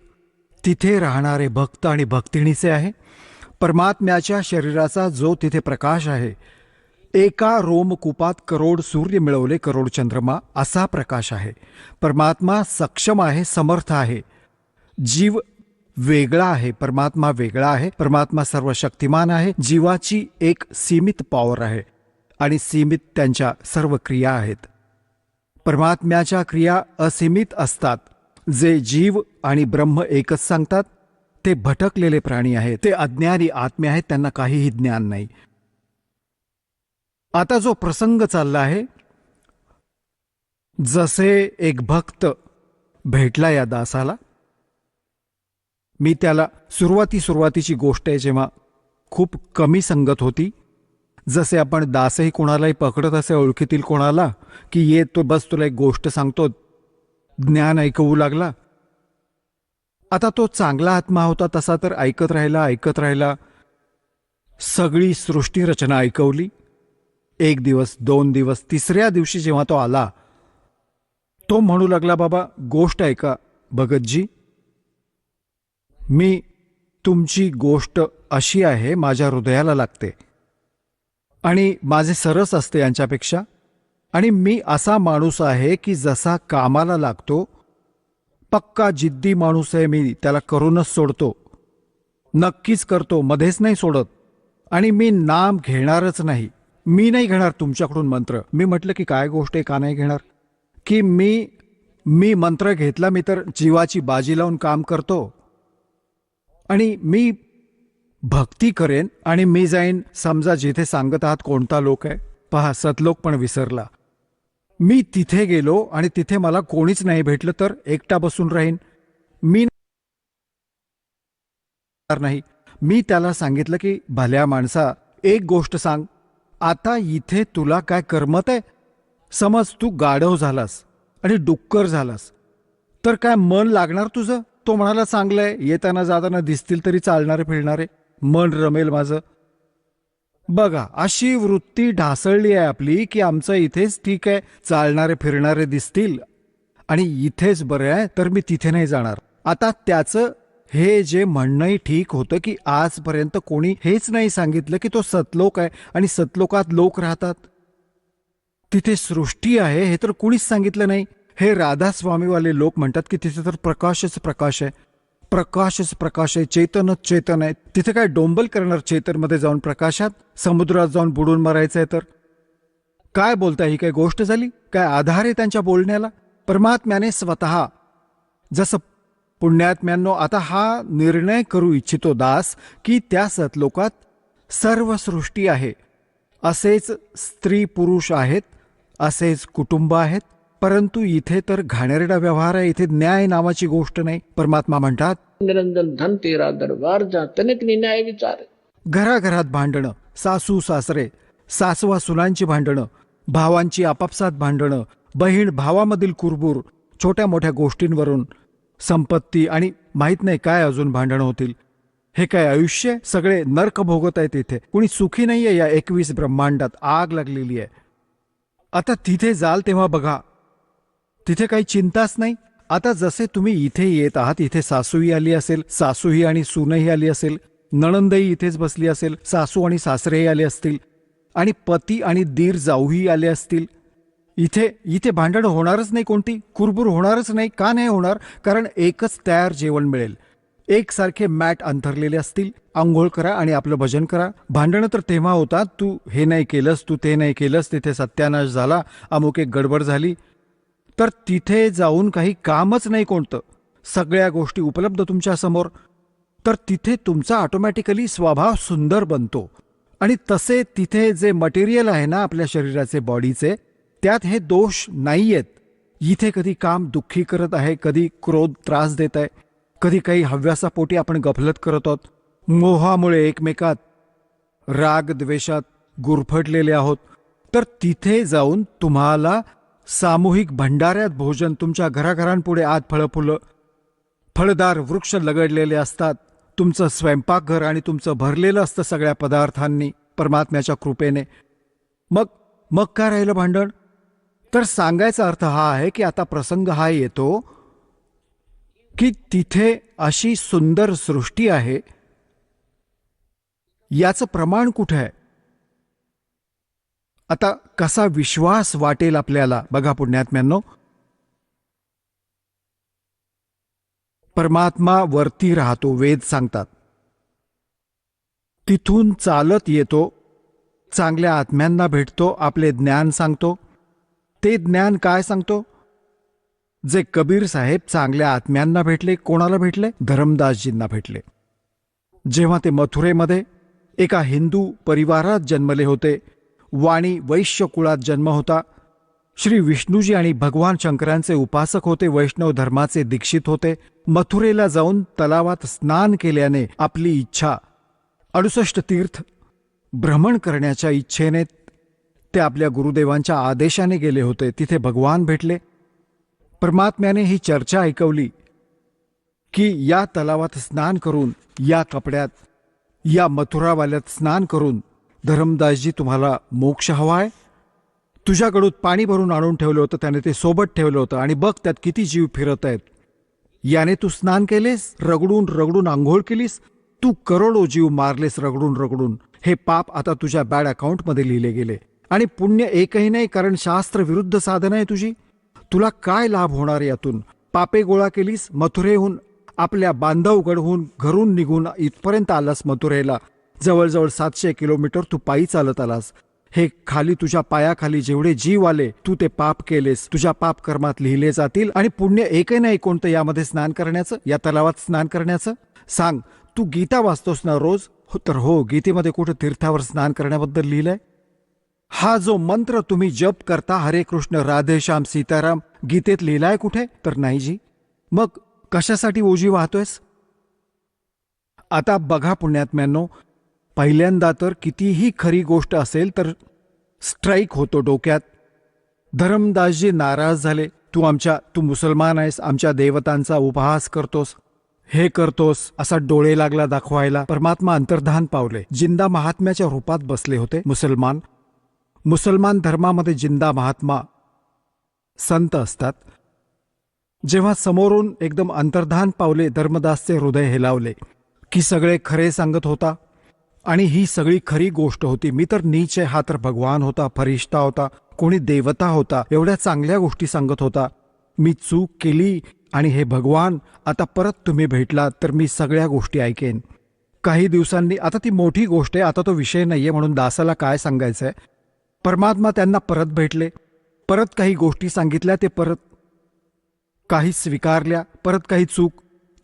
तिथे राहणारे भक्त आणि भक्तिणीचे आहे. परमात्म्याच्या शरीराचा जो तिथे प्रकाश आहे, एका रोमकूपात करोड सूर्य मिळवले, करोड चंद्रमा, असा प्रकाश आहे. परमात्मा सक्षम आहे, समर्थ आहे. जीव वेगळा आहे, परमात्मा वेगळा आहे. परमात्मा सर्व शक्तिमान आहे. जीवाची एक सीमित पॉवर आहे, आणि सीमित त्यांच्या सर्व क्रिया आहेत. परमात्म्याच्या क्रिया असीमित असतात. जे जीव आणि ब्रह्म एकच सांगतात ते भटकलेले प्राणी आहेत, ते अज्ञानी आत्मे आहेत, त्यांना काहीही ज्ञान नाही. आता जो प्रसंग चालला आहे, जसे एक भक्त भेटला या दासाला. मी त्याला सुरुवातीची गोष्ट आहे, जेव्हा खूप कमी संगत होती. जसे आपण दासही कोणालाही पकडत असे ओळखीतील कोणाला की ये तो बस तुला एक गोष्ट सांगतो, ज्ञान ऐकवू लागला. आता तो चांगला आत्मा होता, तसा तर ऐकत राहिला. सगळी सृष्टी रचना ऐकवली. 1 दिवस, 2 दिवस, 3ऱ्या दिवशी जेव्हा तो आला, तो म्हणू लागला, बाबा गोष्ट ऐका भगतजी, मी तुमची गोष्ट अशी आहे, माझ्या हृदयाला लागते आणि माझे सरस असते यांच्यापेक्षा. आणि मी असा माणूस आहे की जसा कामाला लागतो, पक्का जिद्दी माणूस आहे मी, त्याला करूनच सोडतो, नक्कीच करतो, मध्येच नाही सोडत. आणि मी नाम घेणारच नाही, मी नाही घेणार तुमच्याकडून मंत्र. मी म्हटलं की काय गोष्ट आहे, का नाही घेणार? की मी मंत्र घेतला, मी तर जीवाची बाजी लावून काम करतो आणि मी भक्ती करेन आणि मी जाईन, समजा जिथे सांगत आहात कोणता लोक आहे, पहा सतलोक पण विसरला. मी तिथे गेलो आणि तिथे मला कोणीच नाही भेटलं तर एकटा बसून राहीन, मी नाही. मी त्याला सांगितलं की भल्या माणसा, एक गोष्ट सांग, आता इथे तुला काय करमत आहे? समज तू गाढव झालास आणि डुक्कर झालास तर काय मन लागणार तुझं? तो म्हणाला, चांगलंय, येताना जाताना दिसतील तरी चालणारे फिरणारे, मन रमेल माझं. बघा, अशी वृत्ती ढासळली आहे आपली की आमचं इथेच ठीक आहे, चालणारे फिरणारे दिसतील आणि इथेच बरं आहे, तर मी तिथे नाही जाणार. आता त्याचं हे जे म्हणणंही ठीक होतं की आजपर्यंत कोणी हेच नाही सांगितलं की तो सतलोक आहे आणि सतलोकात लोक राहतात, तिथे सृष्टी आहे, हे तर कुणीच सांगितलं नाही. हे राधास्वामीवाले लोक म्हणतात की तिथे तर प्रकाशच प्रकाश आहे, प्रकाशच प्रकाश आहे, चेतनच चेतन आहे. तिथे काय डोंबल करणार चेतनमध्ये जाऊन, प्रकाशात समुद्रात जाऊन बुडून मरायचंय? तर काय बोलताय, ही काय गोष्ट झाली? काय आधार आहे त्यांच्या बोलण्याला? परमात्म्याने स्वतः जसं पुण्यात्म्यांनो, आता हा निर्णय करू इच्छितो दास की त्या सतलोकात सर्व सृष्टी आहे, असेच स्त्री पुरुष आहेत, असेच कुटुंब आहेत, परंतु इथे तर घाणेरडा व्यवहार आहे, इथे न्याय नावाची गोष्ट नाही. परमात्मा म्हणतात,
निरंजन धन तेरा दरबार जा, तनिक न्याय विचार.
घराघरात भांडणं, सासू सासरे, सासवा सुनांची भांडणं, भावांची आपापसात भांडणं, बहीण भावामधील कुरबूर, छोट्या मोठ्या गोष्टींवरून, संपत्ती आणि माहीत नाही काय अजून भांडणं होतील. हे काय आयुष्य? सगळे नरक भोगत आहेत इथे, कुणी सुखी नाहीये या 21 ब्रह्मांडात, आग लागलेली आहे. आता तिथे जाल तेव्हा बघा, तिथे काही चिंताच नाही. आता जसे तुम्ही इथे येत आहात, इथे सासूही आली असेल, सासूही आणि सूनही आली असेल, नणंदही इथेच बसली असेल, सासू आणि सासरेही आले असतील, आणि पती आणि दीर जाऊही आले असतील. इथे भांडण होणारच नाही, कोणती कुरबुर होणारच नाही. का नाही होणार? कारण एकच तयार जेवण मिळेल, एकसारखे मॅट अंथरलेले असतील, आंघोळ करा आणि आपलं भजन करा. भांडणं तर तेव्हा होतात, तू हे नाही केलंस, तू ते नाही केलंस, तिथे सत्यानाश झाला, अमुक एक गडबड झाली. तर तिथे जाऊन काही कामच नाही कोणतं, सगळ्या गोष्टी उपलब्ध तुमच्या समोर. तर तिथे तुमचा ऑटोमॅटिकली स्वभाव सुंदर बनतो. आणि तसे तिथे जे मटेरियल आहे ना आपल्या शरीराचे, बॉडीचे, त्यात हे दोष नाही आहेत. इथे कधी काम दुःखी करत आहे, कधी क्रोध त्रास देत आहे, कधी काही हव्यासापोटी आपण गफलत करत आहोत, मोहामुळे एकमेकात राग द्वेषात गुरफटलेले आहोत. तर तिथे जाऊन तुम्हाला सामूहिक भंडाऱ्यात भोजन, तुमच्या घराघरांपुढे आत फळं फळदार वृक्ष लगडलेले असतात, तुमचं स्वयंपाकघर आणि तुमचं भरलेलं असतं सगळ्या पदार्थांनी परमात्म्याच्या कृपेने. मग काय राहिलं भांडण? तर सांगायचा अर्थ हा आहे की आता प्रसंग हा येतो की तिथे अशी सुंदर सृष्टी आहे, याचं प्रमाण कुठे आहे? आता कसा विश्वास वाटेल आपल्याला? बघा पुण्यात्म्यांनो, परमात्मा वरती राहतो, वेद सांगतात, तिथून चालत येतो, चांगल्या आत्म्यांना भेटतो, आपले ज्ञान सांगतो. ते ज्ञान काय सांगतो? जे कबीर साहेब चांगल्या आत्म्यांना भेटले, कोणाला भेटले? धरमदासजींना भेटले. जेव्हा ते मथुरेमध्ये एका हिंदू परिवारात जन्मले होते, वाणी वैश्य कुळात जन्म होता, श्री विष्णूजी आणि भगवान शंकरांचे उपासक होते, वैष्णव धर्माचे दीक्षित होते. मथुरेला जाऊन तलावात स्नान केल्याने आपली इच्छा 68 तीर्थ भ्रमण करण्याच्या इच्छेने ते आपल्या गुरुदेवांच्या आदेशाने गेले होते. तिथे भगवान भेटले. परमात्म्याने ही चर्चा ऐकवली की या तलावात स्नान करून, या कपड्यात, या मथुरावाल्यात स्नान करून, धरमदासजी तुम्हाला मोक्ष हवाय, तुझ्याकडून पाणी भरून आणून ठेवलं होतं, त्याने ते सोबत ठेवलं होतं, आणि बघ त्यात किती जीव फिरत आहेत. याने तू स्नान केलेस, रगडून रगडून आंघोळ केलीस, तू करोडो जीव मारलेस रगडून रगडून. हे पाप आता तुझ्या बॅड अकाउंटमध्ये लिहिले गेले. आणि पुण्य एकही नाही, कारण शास्त्र विरुद्ध साधना आहे तुझी. तुला काय लाभ होणार यातून? पापे गोळा केलीस, मथुरेहून, आपल्या बांधवगडहून घरून निघून इथपर्यंत आलास मथुरेला. जवळजवळ 700 किलोमीटर तू पायी चालत आलास. हे खाली तुझ्या पायाखाली जेवढे जीव आले, तू ते पाप केलेस. तुझ्या पाप कर्मात लिहिले जातील. आणि पुण्य एकही नाही कोणतं यामध्ये स्नान करण्याचं, या तलावात स्नान करण्याचं. सांग, तू गीता वाचतोस ना रोज? तर हो, गीतेमध्ये कुठं तीर्थावर स्नान करण्याबद्दल लिहिलंय? हा जो मंत्र तुम्ही जप करता, हरे कृष्ण राधे श्याम सीताराम, गीतेत लिहिलाय कुठे? तर नाही जी. मग कशासाठी ओझी वाहतोयस? आता बघा पुण्यात्म्यांनो, पहिल्यांदा तर कितीही खरी गोष्ट असेल तर स्ट्राईक होतो डोक्यात. धरमदासजी नाराज झाले. तू मुसलमान आहेस, आमच्या देवतांचा उपहास करतोस, हे करतोस, असा डोळे लागला दाखवायला. परमात्मा अंतर्धान पावले. जिंदा महात्म्याच्या रूपात बसले होते मुसलमान धर्मामध्ये जिंदा महात्मा संत असतात. जेव्हा समोरून एकदम अंतर्धान पावले, धर्मदासचे हृदय हेलावले की सगळे खरे सांगत होता आणि ही सगळी खरी गोष्ट होती. मी तर नीच आहे, हा तर भगवान होता, फरिश्ता होता, कोणी देवता होता, एवढ्या चांगल्या गोष्टी सांगत होता. मी चूक केली आणि हे भगवान आता परत तुम्ही भेटलात तर मी सगळ्या गोष्टी ऐकेन. काही दिवसांनी, आता ती मोठी गोष्ट आहे, आता तो विषय नाहीये, म्हणून दासाला काय सांगायचंय. परमात्मा त्यांना परत भेटले, परत काही गोष्टी सांगितल्या, ते परत काही स्वीकारल्या, परत काही चूक,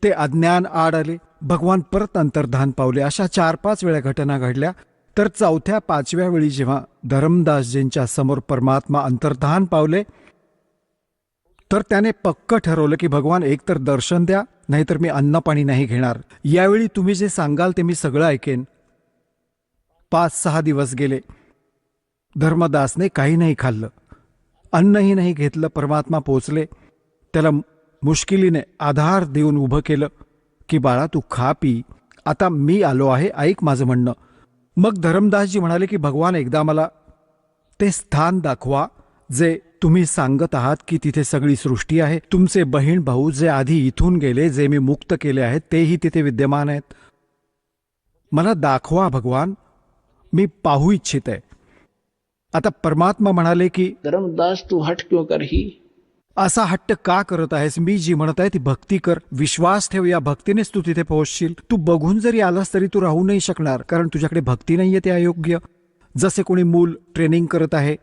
ते अज्ञान आड आले, भगवान परत अंतर्धान पावले. अशा 4-5 वेळा घटना घडल्या. तर 4थ्या-5व्या वेळी जेव्हा धरमदासजींच्या समोर परमात्मा अंतर्धान पावले, तर त्याने पक्क ठरवलं की भगवान एकतर दर्शन द्या, नाहीतर मी अन्न पाणी नाही घेणार. यावेळी तुम्ही जे सांगाल ते मी सगळं ऐकेन. 5-6 दिवस गेले. धर्मदासने काही नाही खाल्लं, अन्नही नाही घेतलं. परमात्मा पोचले, त्याला मुश्किलीने आधार देऊन उभं केलं की बाळा तू खा पी, आता मी आलो आहे, ऐक माझं म्हणणं. मग धरमदासजी म्हणाले की भगवान एकदा मला ते स्थान दाखवा जे तुम्ही सांगत आहात की तिथे सगळी सृष्टी आहे. तुमचे बहीण भाऊ जे आधी इथून गेले, जे मी मुक्त केले आहेत, तेही तिथे विद्यमान आहेत. मला दाखवा भगवान, मी पाहू इच्छित आहे. आता परमात्मा म्हणाले की
धर्मदास तू हट क्यों करही?
असा हट्ट का करत आहेस? मी जी म्हणत आहे ती भक्ती कर, विश्वास ठेव, या भक्तीनेच तू तिथे पोहोचशील. तू बघून जरी आलास तरी तू राहू नाही शकणार, कारण तुझ्याकडे भक्ती नाहीये. ते अयोग्य. जसे कोणी मूल ट्रेनिंग करत आहे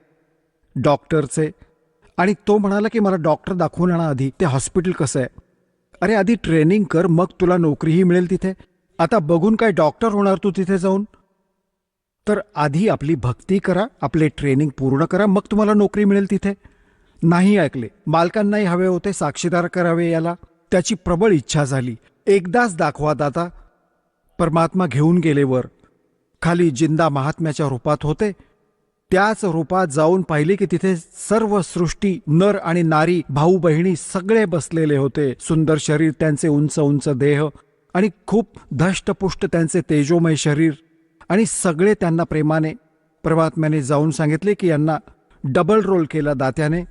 डॉक्टरचे, आणि तो म्हणाला की मला डॉक्टर दाखवून आणा आधी, ते हॉस्पिटल कसं आहे. अरे आधी ट्रेनिंग कर, मग तुला नोकरीही मिळेल तिथे. आता बघून काय डॉक्टर होणार तू तिथे जाऊन? तर आधी आपली भक्ती करा, आपले ट्रेनिंग पूर्ण करा, मग तुम्हाला नोकरी मिळेल तिथे. नाही ऐकले. मालकांनाही हवे होते साक्षीदार करावे याला. त्याची प्रबळ इच्छा झाली, एकदाच दाखवा दाता. परमात्मा घेऊन गेले वर. खाली जिंदा महात्म्याच्या रूपात होते. त्याच रूपात जाऊन पाहिले की तिथे सर्व सृष्टी, नर आणि नारी, भाऊ बहिणी सगळे बसलेले होते. सुंदर शरीर त्यांचे, उंच उंच देह आणि खूप धष्टपुष्ट त्यांचे तेजोमय शरीर. आणि सगळे त्यांना प्रेमाने परमात्म्याने जाऊन सांगितले की यांना डबल रोल केला दात्याने.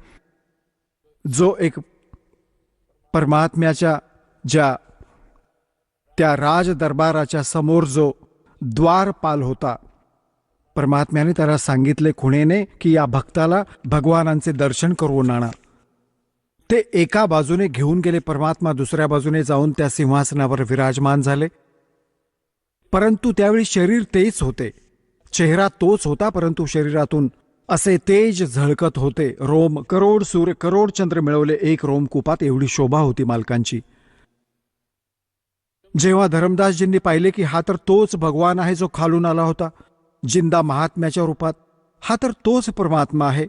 जो एक परमात्म्याच्या त्या राज दरबाराच्या समोर जो द्वारपाल होता, परमात्म्याने त्याला सांगितले खुणेने की या भक्ताला भगवानांचे दर्शन करून आणा. ते एका बाजूने घेऊन गेले. परमात्मा दुसऱ्या बाजूने जाऊन त्या सिंहासनावर विराजमान झाले. परंतु त्यावेळी शरीर तेच होते, चेहरा तोच होता, परंतु शरीरातून असे तेज झळकत होते. रोम, करोड सूर्य, करोड चंद्र मिळवले एक रोमकुपात, एवढी शोभा होती मालकांची. जेव्हा धरमदासजींनी पाहिले की हा तर तोच भगवान आहे जो खालून आला होता जिंदा महात्म्याच्या रूपात, हा तर तोच परमात्मा आहे,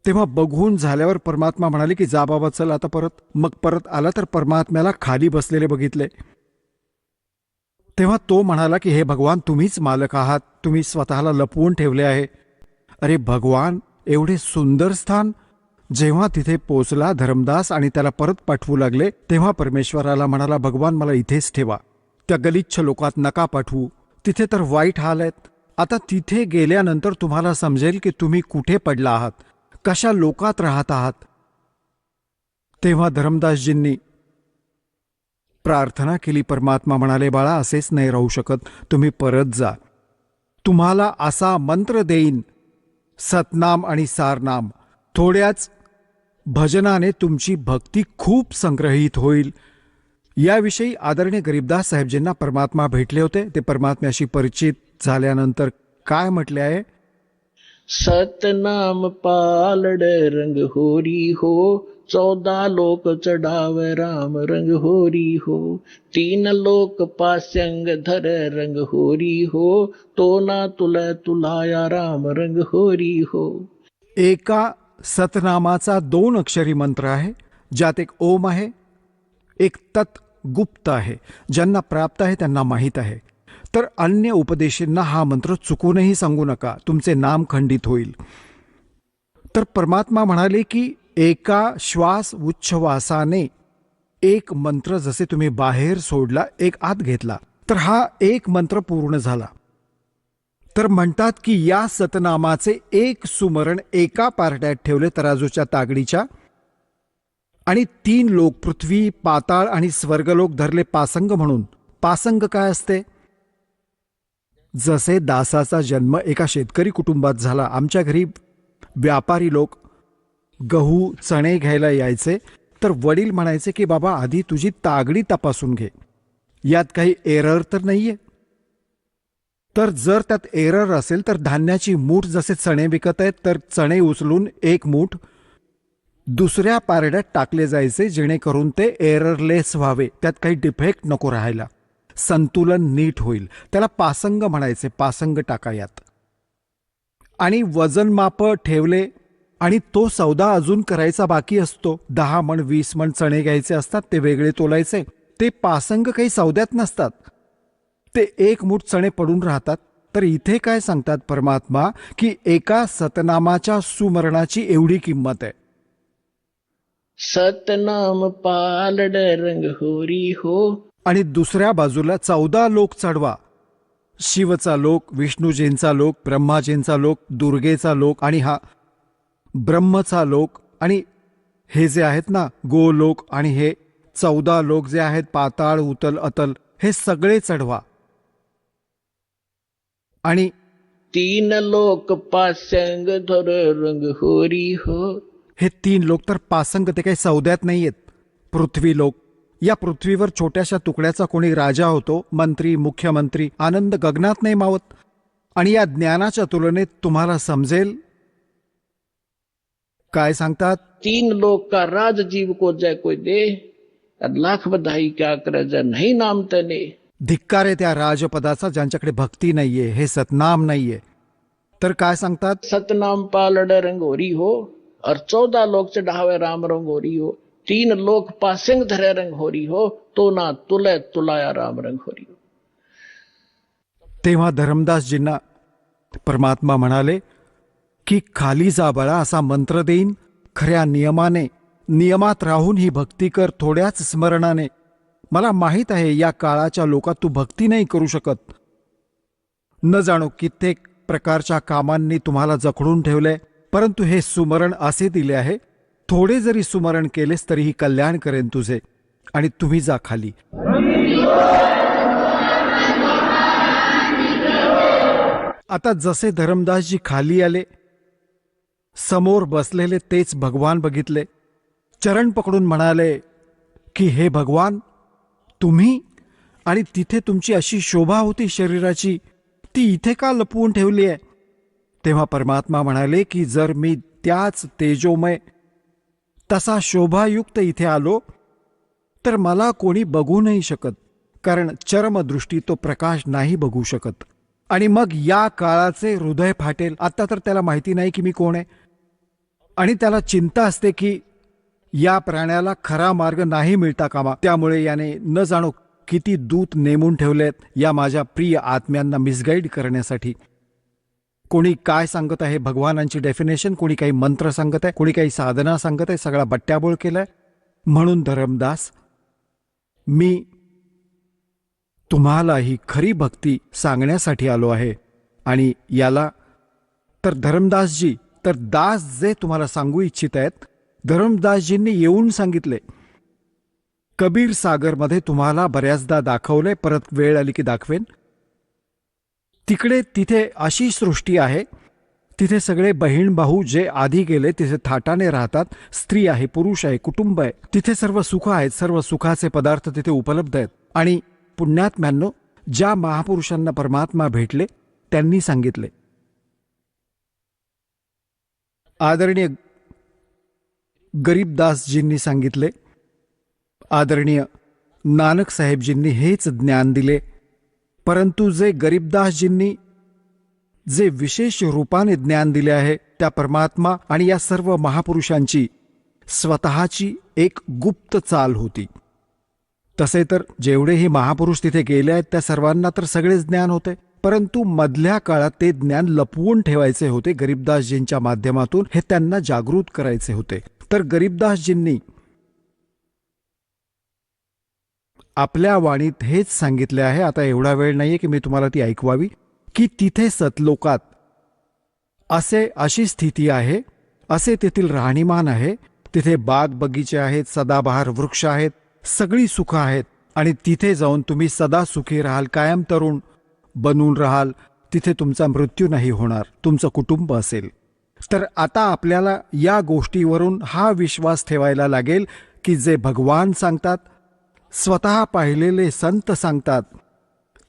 तेव्हा बघून झाल्यावर परमात्मा म्हणाले की जा बाबा चल आता परत. मग परत आला तर परमात्म्याला खाली बसलेले बघितले. तेव्हा तो म्हणाला की हे भगवान, तुम्हीच मालक आहात, तुम्ही स्वतःला लपवून ठेवले आहे. अरे भगवान, एवढे सुंदर स्थान. जेव्हा तिथे पोचला धर्मदास आणि त्याला परत पाठवू लागले, तेव्हा परमेश्वराला म्हणाला भगवान मला इथेच ठेवा, त्या गलिच्छ लोकात नका पाठवू, तिथे तर वाईट हाल आहेत. आता तिथे गेल्यानंतर तुम्हाला समजेल की तुम्ही कुठे पडला आहात, कशा लोकात राहत आहात. तेव्हा धर्मदासजींनी प्रार्थना केली. परमात्मा म्हणाले, बाळा असेच नाही राहू शकत, तुम्ही परत जा. तुम्हाला असा मंत्र देईन, सतनाम आणि सारनाम. थोड्याच भजनाने तुमची भक्ती खूप संग्रहित होईल. याविषयी आदरणीय गरीबदास साहेबजींना परमात्मा भेटले होते. ते परमात्म्याशी परिचित झाल्यानंतर काय म्हटले आहे?
सतनाम पालड रंग होरी हो, 14 लोक चढावे राम रंग होरी हो. 3 लोक पास्यंग धर रंग होरी हो, तो ना तुलाया राम रंग होरी हो.
एका सतनामाचा 2 अक्षरी मंत्र आहे, ज्यात एक ओम आहे, एक तत् गुप्त आहे. ज्यांना प्राप्त आहे त्यांना माहीत आहे. तर अन्य उपदेशींना हा मंत्र चुकूनही सांगू नका, तुमचे नाम खंडित होईल. तर परमात्मा म्हणाले की एका श्वास उच्छ्वासाने एक मंत्र जसे तुम्ही बाहेर सोडला, एक आत घेतला, तर हा एक मंत्र पूर्ण झाला. तर म्हणतात की या सतनामाचे एक सुमरण एका पारड्यात ठेवले तराजूच्या तागडीच्या, आणि 3 लोक पृथ्वी, पाताळ आणि स्वर्गलोक धरले पासंग म्हणून. पासंग काय असते? जसे दासाचा जन्म एका शेतकरी कुटुंबात झाला. आमच्या घरी व्यापारी लोक गहू चणे घ्यायला यायचे, तर वडील म्हणायचे की बाबा आधी तुझी तागडी तपासून घे, यात काही एरर तर नाहीये. तर जर त्यात एरर असेल तर धान्याची मूठ, जसे चणे विकत आहेत तर चणे उचलून एक मूठ दुसऱ्या पारड्यात टाकले जायचे, जेणेकरून ते एररलेस व्हावे, त्यात काही डिफेक्ट नको राहायला, संतुलन नीट होईल. त्याला पासंग म्हणायचे. पासंग टाका यात. आणि वजन माप ठेवले, आणि तो सौदा अजून करायचा बाकी असतो. 10 मण 20 मण चणे घ्यायचे असतात, ते वेगळे तोलायचे. ते पासंग काही सौद्यात नसतात, ते एक मूठ चणे पडून राहतात. तर इथे काय सांगतात परमात्मा की एका सतनामाच्या सुमरणाची एवढी किंमत आहे.
सतनाम पालड रंग होरी हो.
आणि दुसऱ्या बाजूला 14 लोक चढवा. शिवचा लोक, विष्णूजींचा लोक, ब्रह्माजींचा लोक, दुर्गेचा लोक, आणि हा ब्रह्मचा लोक, आणि हे जे आहेत ना गोलोक, आणि हे 14 लोक जे आहेत पाताळ, उतल, अतल, हे सगळे चढवा. आणि
3 लोक पास्यंग धर रंग होरी हो.
हे 3 लोक तर पासंग, ते काही सौद्यात नाहीयेत. पृथ्वी लोक. या पृथ्वीवर छोट्याशा तुकड्याचा कोणी राजा होतो, मंत्री, मुख्यमंत्री, आनंद गगनात नाही मावत. आणि या ज्ञानाच्या तुलनेत तुम्हाला समजेल काय सांगतात.
3 लोक का राज जीव को जय कोई दे, लाख बधाई क्या करे जय नहीं नाम तने.
धिक्कार आहे त्या राजपदाचा ज्यांच्याकडे भक्ती नाहीये, हे सतनाम नाहीये. तर काय सांगतात.
सतनाम पालड रंग होरी हो, और 14 लोक चढ़ावे राम रंग होरी हो. 3 लोक पासिंग धरे रंग होरी हो, तो ना तुलाया राम रंग होरी हो.
तेव्हा धर्मदासजींना परमात्मा म्हणाले की खाली जा बाळा, असा मंत्र देईन, खऱ्या नियमात राहून ही भक्ती कर, थोड्याच स्मरणाने. मला माहीत आहे या काळाच्या लोकात तू भक्ती नाही करू शकत. न जाणो कित्येक प्रकारच्या कामांनी तुम्हाला जखडून ठेवलंय, परंतु हे सुमरण असे दिले आहे, थोडे जरी सुमरण केलेस तरीही कल्याण करेन तुझे. आणि तुम्ही जा खाली. आता जसे धर्मदासजी खाली आले, समोर बसलेले तेच भगवान बघितले, चरण पकडून म्हणाले की हे भगवान, तुम्ही, आणि तिथे तुमची अशी शोभा होती शरीराची, ती इथे का लपवून ठेवली आहे. तेव्हा परमात्मा म्हणाले की जर मी त्याच तेजोमय तसा शोभायुक्त इथे आलो तर मला कोणी बघू नाही शकत, कारण चर्मदृष्टी तो प्रकाश नाही बघू शकत. आणि मग या काळाचे हृदय फाटेल. आता तर त्याला माहिती नाही की मी कोण आहे, आणि त्याला चिंता असते की या प्राण्याला खरा मार्ग नाही मिळता कामा, त्यामुळे याने न जाणो किती दूत नेमून ठेवलेत या माझ्या प्रिय आत्म्यांना मिसगाईड करण्यासाठी. कोणी काय सांगत आहे भगवानांची डेफिनेशन, कोणी काही मंत्र सांगत आहे, कोणी काही साधना सांगत आहे, सगळा बट्ट्याबोळ केलाय. म्हणून धर्मदास, मी तुम्हाला ही खरी भक्ती सांगण्यासाठी आलो आहे. आणि याला तर धर्मदासजी, तर दास जे तुम्हाला सांगू इच्छित आहेत, धर्मदासजींनी येऊन सांगितले. कबीर सागरमध्ये तुम्हाला बऱ्याचदा दाखवलंय, परत वेळ आली की दाखवेन. तिथे अशी सृष्टी आहे, तिथे सगळे बहीण भाऊ जे आधी गेले तिथे थाटाने राहतात. स्त्री आहे, पुरुष आहे, कुटुंब आहे. तिथे सर्व सुख आहेत, सर्व सुखाचे पदार्थ तिथे उपलब्ध आहेत. आणि पुण्यात्म्यांनो, ज्या महापुरुषांना परमात्मा भेटले त्यांनी सांगितले, आदरणीय गरीबदासजींनी सांगितले, आदरणीय नानक साहेबजींनी हेच ज्ञान दिले. परंतु जे गरीबदासजींनी जे विशेष रूपाने ज्ञान दिले आहे, त्या परमात्मा आणि या सर्व महापुरुषांची स्वतःची एक गुप्त चाल होती. तसे तर जेवढेही महापुरुष तिथे गेले आहेत त्या सर्वांना तर सगळेच ज्ञान होते, परंतु मधल्या काळात ते ज्ञान लपवून ठेवायचे होते. गरीबदासजींच्या माध्यमातून हे त्यांना जागृत करायचे होते. तर गरीबदासजींनी आपल्या वाणीत हेच सांगितले आहे. आता एवढा वेळ नाहीये की मी तुम्हाला ती ऐकवावी, की तिथे सतलोकात अशी स्थिती आहे, असे तेथील राहणीमान आहे. तिथे बाग बगीचे आहेत, सदाबहार वृक्ष आहेत, सगळी सुख आहेत. आणि तिथे जाऊन तुम्ही सदा सुखी राहाल, कायम तरुण बनून राहाल. तिथे तुमचा मृत्यू नाही होणार, तुमचं कुटुंब असेल. तर आता आपल्याला या गोष्टीवरून हा विश्वास ठेवायला लागेल की जे भगवान सांगतात, स्वतः पाहिलेले संत सांगतात,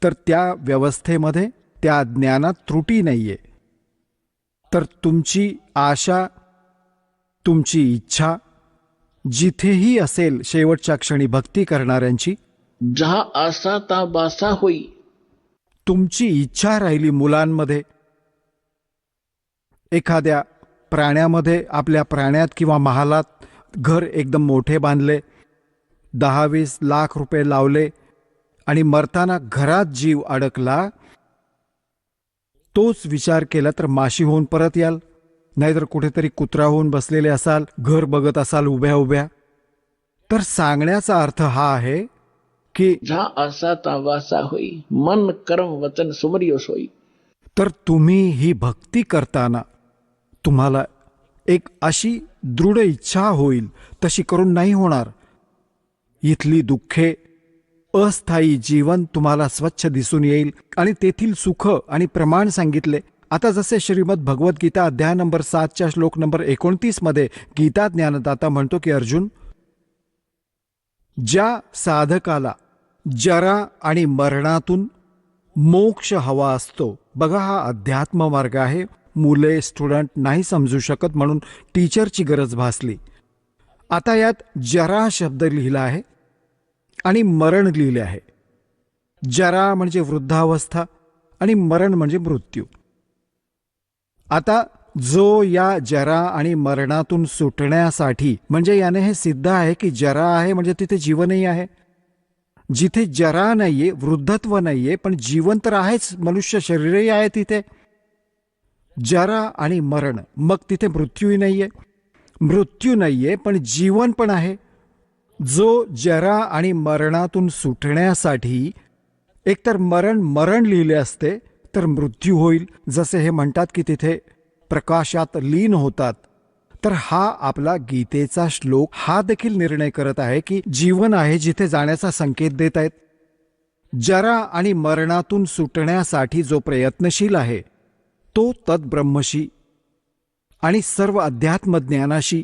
तर त्या व्यवस्थेमध्ये, त्या ज्ञानात त्रुटी नाहीये. तर तुमची आशा, तुमची इच्छा जिथेही असेल, शेवटच्या क्षणी भक्ती करणाऱ्यांची,
जहा आसा ता बासा होई.
तुमची इच्छा राहिली मुलांमध्ये, एखाद्या प्राण्यामध्ये, आपल्या प्राण्यात किंवा महालात घर एकदम मोठे बांधले, 10-20 लाख रुपये लावले आणि मरताना घरात जीव अडकला, तोच विचार केला तर माशी होऊन परत याल, नाहीतर कुठेतरी कुत्रा होऊन बसलेले असाल, घर बघत असाल उभ्या उभ्या. तर सांगण्याचा अर्थ हा आहे की
जहा आसा ता बासा होई, मन कर्म वचन सुमरियो सोई.
तर तुम्ही ही भक्ती करताना तुम्हाला एक अशी दृढ इच्छा होईल, तशी करून नाही होणार. इथली दुःखे, अस्थायी जीवन तुम्हाला स्वच्छ दिसून येईल आणि तेथील सुख आणि प्रमाण सांगितले. आता जसे श्रीमद भगवद्गीता अध्याय नंबर 7 श्लोक नंबर 29 मध्ये गीता ज्ञानदाता म्हणतो की अर्जुन, ज्या साधकाला जरा आणि मरणातून मोक्ष हवा असतो, बघा हा अध्यात्म मार्ग आहे. मुले, स्टुडंट नाही समजू शकत म्हणून टीचरची गरज भासली. आता यात जरा शब्द लिहिला आहे आणि मरण लिहिले आहे. जरा म्हणजे वृद्धावस्था आणि मरण म्हणजे मृत्यू. आता जो या जरा आणि मरणातून सुटण्यासाठी, म्हणजे याने हे सिद्ध आहे की जरा आहे म्हणजे तिथे जीवनही आहे. जिथे जरा नाहीये, वृद्धत्व नाहीये, पण जीवन तर आहेच, मनुष्य शरीरही आहे तिथे. जरा आणि मरण, मग तिथे मृत्यूही नाहीये. मृत्यू नाहीये पण जीवन पण आहे. जो जरा आणि मरणातून सुटण्यासाठी, एकतर मरण लिहिले असते तर मृत्यू होईल, जसे हे म्हणतात की तिथे प्रकाशात लीन होतात. तर हा आपला गीतेचा श्लोक हा देखील निर्णय करत आहे की जीवन आहे, जिथे जाण्याचा संकेत देत आहेत. जरा आणि मरणातून सुटण्यासाठी जो प्रयत्नशील आहे तो तद्ब्रह्मशी आणि सर्व अध्यात्म ज्ञानाशी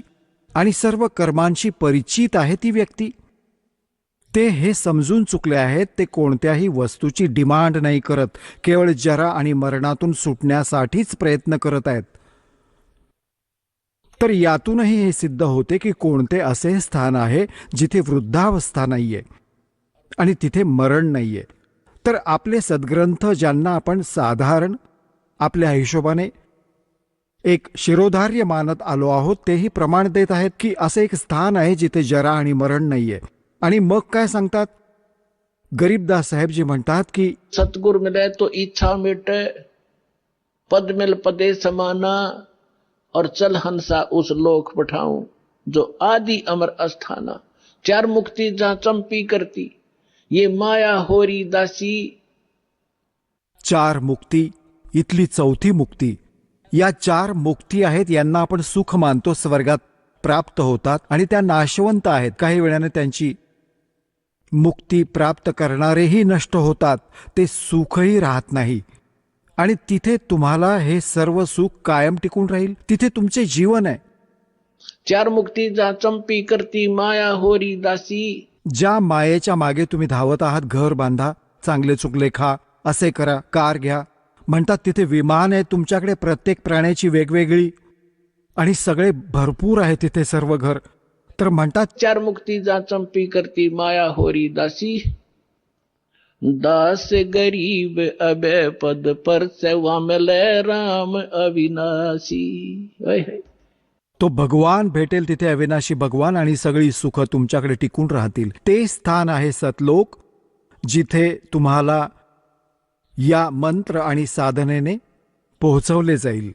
आणि सर्व कर्मांशी परिचित आहे ती व्यक्ती. ते हे समजून चुकले आहेत, ते कोणत्याही वस्तूची डिमांड नाही करत, केवळ जरा आणि मरणातून सुटण्यासाठीच प्रयत्न करत आहेत. तर यातूनही हे सिद्ध होते की कोणते असे स्थान आहे जिथे वृद्धावस्था नाहीये आणि तिथे मरण नाहीये. तर आपले सद्ग्रंथ, ज्यांना आपण साधारण आपल्या हिशोबाने एक शिरोधार्य मानत आलो आहोत, तेही प्रमाण देत आहेत की असे एक स्थान आहे जिथे जरा आणि मरण नाहीये. आणि मग काय सांगतात गरीबदास साहेबजी? म्हणतात की
सतगुर मिले तो इच्छा मिटे, पद मिल पदे समाना, और चल हंसा उस लोक पठाऊं, जो आदि अमर अस्थाना. 4 मुक्ति जहां चंपी करती, ये माया होरी दासी.
4 मुक्ती इथली चौथी मुक्ती. या 4 मुक्ती आहेत, यांना आपण सुख मानतो, स्वर्गात प्राप्त होतात आणि त्या नाशवंत आहेत. काही वेळाने त्यांची मुक्ती प्राप्त करणारेही नष्ट होतात, ते सुखही राहत नाही. आणि तिथे तुम्हाला हे सर्व सुख कायम टिकून राहील. तिथे तुमचे जीवन आहे.
4 मुक्ती जा चंपी करती माया होरी दासी.
ज्या मायेच्या मागे तुम्ही धावत आहात, घर बांधा, चांगले चुकले खा, असे करा, कार घ्या, म्हणतात तिथे विमान आहे तुमच्याकडे, प्रत्येक प्राण्याची वेगवेगळी, आणि सगळे भरपूर आहे तिथे सर्व घर. तर म्हणतात
4 मुक्ती जा चंपी करती माया होरी दासी. दास गरीब अबे पद पर सेवा मिले राम अविनाशी.
तो भगवान भेटेल तिथे, अविनाशी भगवान, आणि सगळी सुख तुमच्याकडे टिकून राहतील. ते स्थान आहे सतलोक, जिथे तुम्हाला या मंत्र आणि साधनेने पोहोचवले जाईल.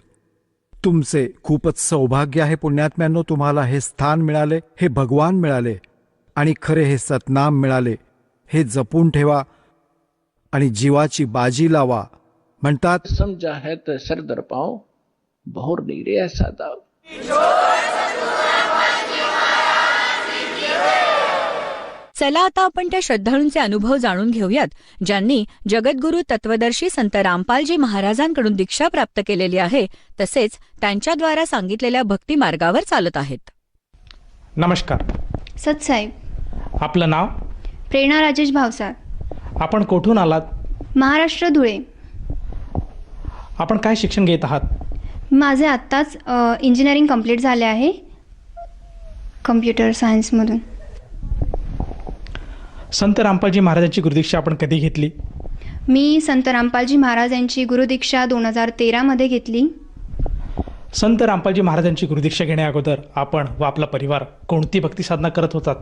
तुमचे खूपच सौभाग्य आहे पुण्यात्म्यांनो, तुम्हाला हे स्थान मिळाले, हे भगवान मिळाले, आणि खरे हे सतनाम मिळाले. हे जपून ठेवा आणि जीवाची बाजी लावा. म्हणतात
समझा है तो सर दर पाओ, भोर नहीं रे ऐसा दाव.
चला आता आपण त्या श्रद्धाळूंचे अनुभव जाणून घेऊयात, ज्यांनी जगद्गुरू तत्वदर्शी संत रामपालजी महाराजांकडून दीक्षा प्राप्त केलेली आहे, तसेच त्यांच्याद्वारा सांगितलेल्या भक्ती मार्गावर चालत आहेत.
नमस्कार.
सतसाहेब.
आपलं नाव?
प्रेरणा राजेश भावसार.
आपण कोठून आलात?
महाराष्ट्र, धुळे.
आपण काय शिक्षण घेत आहात?
माझे आत्ताच इंजिनिअरिंग कंप्लीट झाले आहे, कम्प्युटर सायन्समधून.
संत रामपालजी महाराजांची गुरुदीक्षा आपण कधी घेतली?
मी संत रामपालजी महाराज यांची गुरुदीक्षा 2013 घेतली.
संत रामपालजी महाराजांची गुरुदीक्षा घेण्या अगोदर आपण व आपला परिवार कोणती भक्ती साधना करत होतात?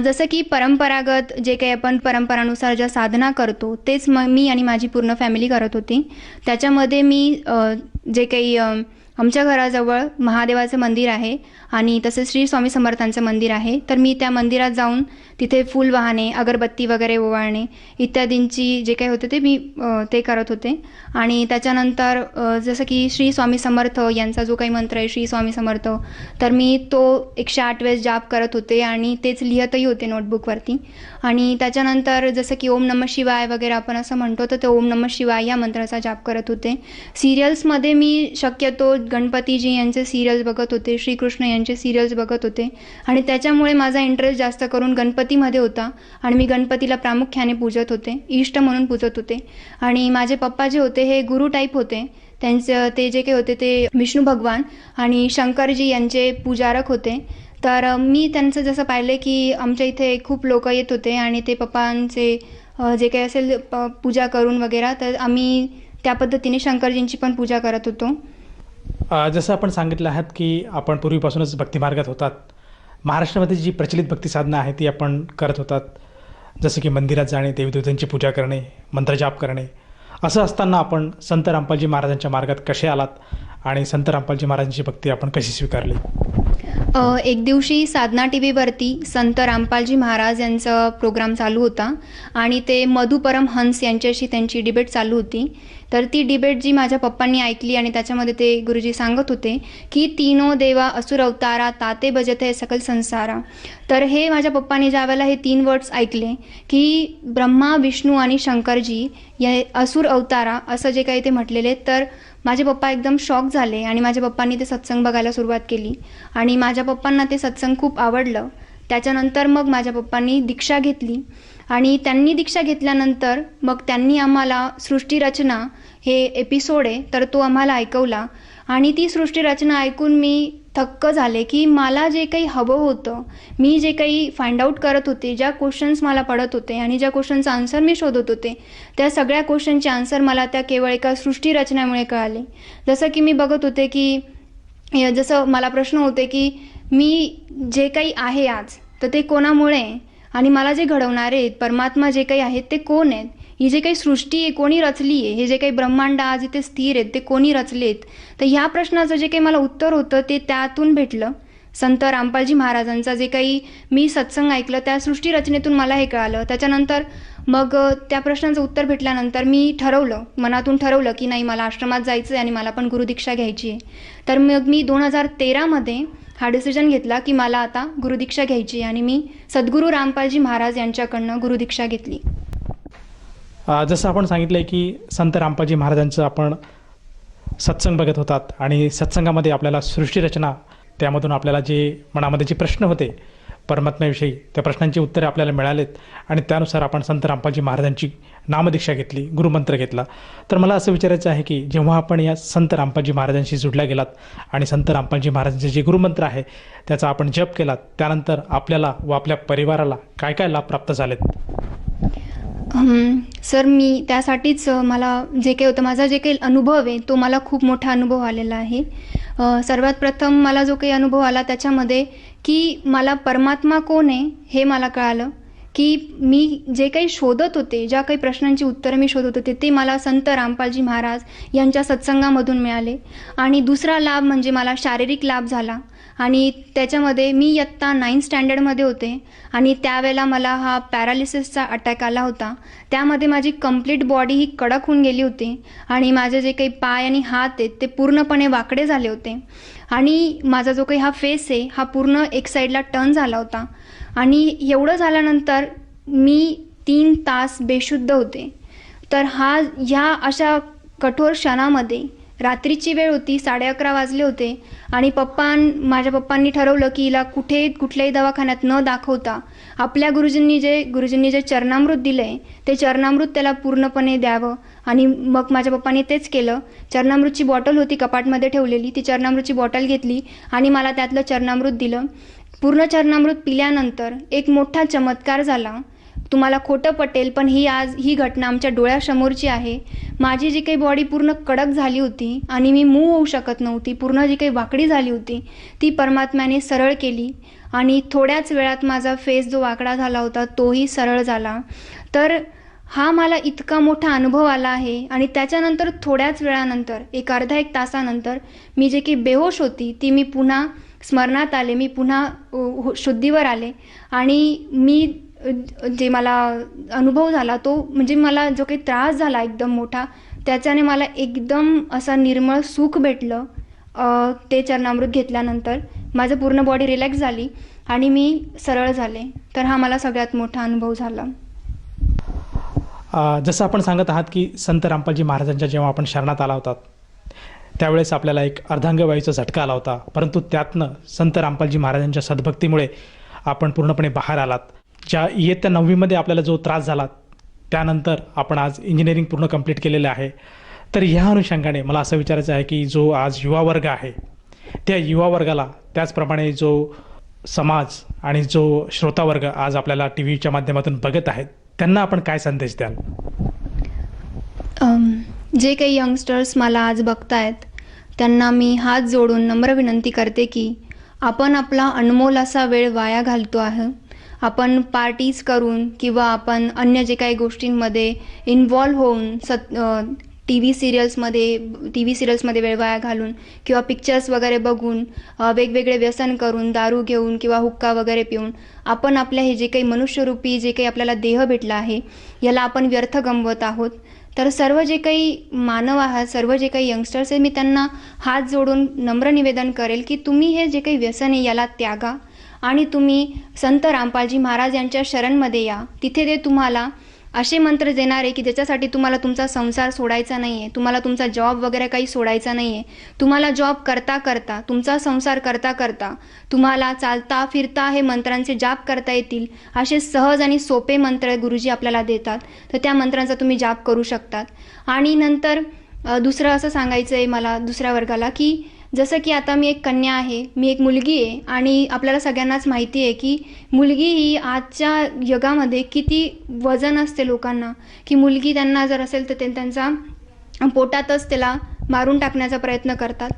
जसं की परंपरागत जे काही आपण परंपरानुसार ज्या साधना करतो तेच मी आणि माझी पूर्ण फॅमिली करत होती. त्याच्यामध्ये मी जे काही आमच्या घराजवळ महादेवाचं मंदिर आहे आणि तसेच श्री स्वामी समर्थांचं मंदिर आहे, तर मी त्या मंदिरात जाऊन तिथे फूल वाहणे, अगरबत्ती वगैरे ओवाळणे इत्यादींची जे काही होते ते मी ते करत होते. आणि त्याच्यानंतर जसं की श्री स्वामी समर्थ यांचा जो काही मंत्र आहे श्री स्वामी समर्थ, तर मी तो 108 वेळेस जाप करत होते आणि तेच लिहतही होते नोटबुकवरती. आणि त्याच्यानंतर जसं की ओम नमः शिवाय वगैरे आपण असं म्हणतो, तर ते ओम नमः शिवाय या मंत्राचा जाप करत होते. सिरियल्समध्ये मी शक्यतो गणपतीजी यांचे सिरियल्स बघत होते, श्रीकृष्ण यांचे सिरियल्स बघत होते, आणि त्याच्यामुळे माझा इंटरेस्ट जास्त करून गणपतीमध्ये होता. आणि मी गणपतीला प्रामुख्याने पूजत होते, इष्ट म्हणून पूजत होते. आणि माझे पप्पा जे होते हे गुरु टाईप होते. त्यांचं ते जे काही होते ते विष्णू भगवान आणि शंकरजी यांचे पूजारक होते. तर मी त्यांचं जसं पाहिलं की आमच्या इथे खूप लोक येत होते आणि ते पप्पांचे जे काही असेल पूजा करून वगैरे, तर आम्ही त्या पद्धतीने शंकरजींची पण पूजा करत होतो.
जसं आपण सांगितलं आहात की आपण पूर्वीपासूनच भक्तिमार्गात होतात. महाराष्ट्रामध्ये जी प्रचलित भक्ती साधना आहे ती आपण करत होतात, जसं की मंदिरात जाणे, देवीदेवतांची पूजा करणे, मंत्रजाप करणे. असं असताना आपण संत रामपालजी महाराजांच्या मार्गात कसे आलात आणि संत रामपालजी महाराजांची भक्ती आपण कशी स्वीकारली?
एक दिवशी साधना टी व्हीवरती संत रामपालजी महाराज यांचा प्रोग्राम चालू होता आणि ते मधु परमहंस यांच्याशी त्यांची डिबेट चालू होती. तर ती डिबेट जी माझ्या पप्पांनी ऐकली आणि त्याच्यामध्ये ते गुरुजी सांगत होते की तीनो देवा असुर अवतारा ताते भजते सकल संसारा. तर हे माझ्या पप्पांनी ज्यावेळेला हे 3 वर्ड्स ऐकले की ब्रह्मा, विष्णू आणि शंकरजी या असुर अवतारा असं जे काही ते म्हटलेले, तर माझे पप्पा एकदम शॉक झाले आणि माझ्या पप्पांनी ते सत्संग बघायला सुरुवात केली आणि माझ्या पप्पांना ते सत्संग खूप आवडलं. त्याच्यानंतर मग माझ्या पप्पांनी दीक्षा घेतली आणि त्यांनी दीक्षा घेतल्यानंतर मग त्यांनी आम्हाला सृष्टीरचना हे एपिसोड आहे तर तो आम्हाला ऐकवला. आणि ती सृष्टीरचना ऐकून मी थक्क झाले की मला जे काही हवं होतं, मी जे काही फाइंड आउट करत होते, ज्या क्वेश्चन्स मला पडत होते आणि ज्या क्वेश्चनचं आन्सर मी शोधत होते, त्या सगळ्या क्वेश्चनचे आन्सर मला त्या केवळ एका सृष्टीरचनेमुळे कळाले. जसं की मी बघत होते की जसं मला प्रश्न होते की मी जे काही आहे आज तर ते कोणामुळे, आणि मला जे घडवणारे आहेत परमात्मा जे काही आहेत ते कोण आहेत, ही जे काही सृष्टी आहे कोणी रचली आहे, हे जे काही ब्रह्मांड आज इथे स्थिर आहेत ते कोणी रचलेत. तर ह्या प्रश्नाचं जे काही मला उत्तर होतं ते त्यातून भेटलं. संत रामपालजी महाराजांचा जे काही मी सत्संग ऐकलं त्या सृष्टीरचनेतून मला हे कळालं. त्याच्यानंतर मग त्या प्रश्नाचं उत्तर भेटल्यानंतर मी मनातून ठरवलं की नाही, मला आश्रमात जायचं आहे आणि मला पण गुरुदीक्षा घ्यायची आहे. तर मग मी 2013मध्ये हा डिसिजन घेतला की मला आता गुरुदीक्षा घ्यायची आहे आणि मी सद्गुरू रामपालजी महाराज यांच्याकडनं गुरुदीक्षा घेतली.
जसं आपण सांगितलं आहे की संत रामपालजी महाराजांचं आपण सत्संग बघत होतात आणि सत्संगामध्ये आपल्याला सृष्टीरचना, त्यामधून आपल्याला जे मनामध्ये जे प्रश्न होते परमात्म्याविषयी, त्या प्रश्नांची उत्तरे आपल्याला मिळालेत आणि त्यानुसार आपण संत रामपालजी महाराजांची नामदीक्षा घेतली, गुरुमंत्र घेतला. तर मला असं विचारायचं आहे की जेव्हा आपण या संत रामपालजी महाराजांशी जुडल्या गेलात आणि संत रामपालजी महाराजांचे जे गुरुमंत्र आहे त्याचा आपण जप केलात, त्यानंतर आपल्याला व आपल्या परिवाराला काय काय लाभ प्राप्त झालेत?
सर, मी त्यासाठीच मला जे काही होतं, माझा जे काही अनुभव आहे तो मला खूप मोठा अनुभव आलेला आहे. सर्वात प्रथम मला जो काही अनुभव आला त्याच्यामध्ये की मला परमात्मा कोण आहे हे मला कळालं, की मी जे काही शोधत होते, ज्या काही प्रश्नांची उत्तरं मी शोधत होते ते मला संत रामपालजी महाराज यांच्या सत्संगामधून मिळाले. आणि दुसरा लाभ म्हणजे मला शारीरिक लाभ झाला आणि त्याच्यामध्ये मी इयत्ता 9th स्टँडर्डमध्ये होते आणि त्यावेळेला मला हा पॅरालिसिसचा अटॅक आला होता. त्यामध्ये माझी कंप्लीट बॉडी ही कडक होऊन गेली होती आणि माझे जे काही पाय आणि हात आहेत ते पूर्णपणे वाकडे झाले होते आणि माझा जो काही हा फेस आहे हा पूर्ण एक साईडला टर्न झाला होता. आणि एवढं झाल्यानंतर मी 3 तास बेशुद्ध होते. तर ह्या अशा कठोर क्षणामध्ये रात्रीची वेळ होती, 11:30 वाजले होते आणि माझ्या पप्पांनी ठरवलं की हिला कुठल्याही दवाखान्यात न दाखवता आपल्या गुरुजींनी जे चरणामृत दिलं आहे ते चरणामृत त्याला पूर्णपणे द्यावं. आणि मग माझ्या पप्पांनी तेच केलं. चरणामृतची बॉटल होती कपाटमध्ये ठेवलेली, ती चरणामृतची बॉटल घेतली आणि मला त्यातलं चरणामृत दिलं. पूर्ण चरणामृत पिल्यानंतर एक मोठा चमत्कार झाला. तुम्हाला खोटं पटेल पण ही घटना आमच्या डोळ्यासमोरची आहे. माझी जी काही बॉडी पूर्ण कडक झाली होती आणि मी मूव होऊ शकत नव्हती, पूर्ण जी काही वाकडी झाली होती ती परमात्म्याने सरळ केली आणि थोड्याच वेळात माझा फेस जो वाकडा झाला होता तोही सरळ झाला. तर हा मला इतका मोठा अनुभव आला आहे. आणि त्याच्यानंतर थोड्याच वेळानंतर अर्धा एक तासानंतर मी जे काही बेहोश होती ती मी पुन्हा स्मरणात आले, मी पुन्हा शुद्धीवर आले आणि मी जे मला अनुभव झाला तो म्हणजे मला जो काही त्रास झाला एकदम मोठा, त्याच्याने मला एकदम असा निर्मळ सुख भेटलं. ते चरणामृत घेतल्यानंतर माझं पूर्ण बॉडी रिलॅक्स झाली आणि मी सरळ झाले. तर हा मला सगळ्यात मोठा अनुभव झाला.
जसं आपण सांगत आहात की संत रामपालजी महाराजांच्या जेव्हा आपण शरणात आला होतात त्यावेळेस आपल्याला एक अर्धांगवायूचा झटका आला होता, परंतु त्यातनं संत रामपालजी महाराजांच्या सद्भक्तीमुळे आपण पूर्णपणे बाहेर आलात. ज्या इयत्ता 9वीमध्ये आपल्याला जो त्रास झाला त्यानंतर आपण आज इंजिनिअरिंग पूर्ण कंप्लीट केलेलं आहे. तर ह्या अनुषंगाने मला असं विचारायचं आहे की जो आज युवा वर्ग आहे त्या युवा वर्गाला, त्याचप्रमाणे जो समाज आणि जो श्रोतावर्ग आज आपल्याला TV च्या माध्यमातून बघत आहेत, त्यांना आपण काय संदेश द्याल?
जे काही यंगस्टर्स मला आज बघतायत त्यांना मी हात जोडून नम्र विनंती करते की आपण आपला अनमोल असा वेळ वाया घालतो आहे. आपण पार्टीज करून किंवा आपण अन्य जे काही गोष्टींमध्ये इन्व्हॉल्व होऊन टी व्ही सिरियल्समध्ये वेळ वाया घालून किंवा पिक्चर्स वगैरे बघून वेगवेगळे व्यसन करून, दारू घेऊन किंवा हुक्का वगैरे पिऊन आपण आपल्या हे जे काही मनुष्यरूपी जे काही आपल्याला देह भेटला आहे याला आपण व्यर्थ गमवत आहोत. तर सर्व जे काही मानव आहात, सर्व जे काही यंगस्टर्स आहेत, मी त्यांना हात जोडून नम्र निवेदन करेल की तुम्ही हे जे काही व्यसन आहे याला त्यागा आणि तुम्ही संत रामपालजी महाराज यांच्या शरणमध्ये या. तिथे ते तुम्हाला असे मंत्र देणार आहे की ज्याच्यासाठी तुम्हाला तुमचा संसार सोडायचा नाही आहे, तुम्हाला तुमचा जॉब वगैरे काही सोडायचा नाही आहे. तुम्हाला जॉब करता करता, तुमचा संसार करता करता तुम्हाला चालता फिरता हे मंत्रांचे जाप करता येतील असे सहज आणि सोपे मंत्र गुरुजी आपल्याला देतात. तर त्या मंत्रांचा तुम्ही जाप करू शकतात. आणि नंतर दुसरं असं सांगायचं आहे मला दुसऱ्या वर्गाला की जसं की आता मी एक कन्या आहे, मी एक मुलगी आहे आणि आपल्याला सगळ्यांनाच माहिती आहे की मुलगी ही आजच्या जगामध्ये किती वजन असते लोकांना, की मुलगी त्यांना जर असेल तर ते त्यांचा पोटातच त्याला मारून टाकण्याचा प्रयत्न करतात.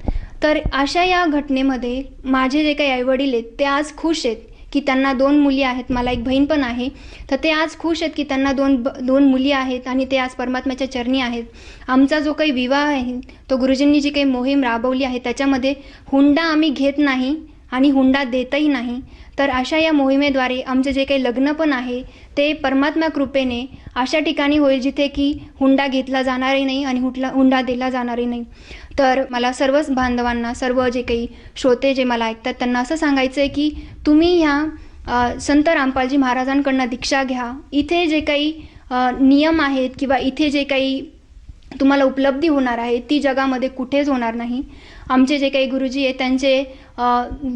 तर अशा या घटनेमध्ये माझे जे काही आईवडील आहेत ते आज खुश आहेत की त्यांना 2 मुली आहेत, मला एक बहीण पण आहे. तर ते आज खुश आहेत की त्यांना दोन मुली आहेत आणि ते आज परमात्म्याच्या चरणी आहेत. आमचा जो काही विवाह आहे तो गुरुजींनी जी काही मोहीम राबवली आहे त्याच्यामध्ये हुंडा आम्ही घेत नाही आणि हुंडा देतही नाही. तर अशा या मोहिमेद्वारे आमचे जे काही लग्न पण आहे ते परमात्मा कृपेने अशा ठिकाणी होईल जिथे की हुंडा घेतला जाणारही नाही आणि हुंडा दिला जाणारही नाही. तर मला सर्वच बांधवांना, सर्व जे काही श्रोते जे मला ऐकतात त्यांना असं सांगायचं आहे की तुम्ही ह्या संत रामपालजी महाराजांकडनं दीक्षा घ्या. इथे जे काही नियम आहेत किंवा इथे जे काही तुम्हाला उपलब्धी होणार आहे ती जगामध्ये कुठेच होणार नाही. आमचे जे काही गुरुजी आहेत त्यांचे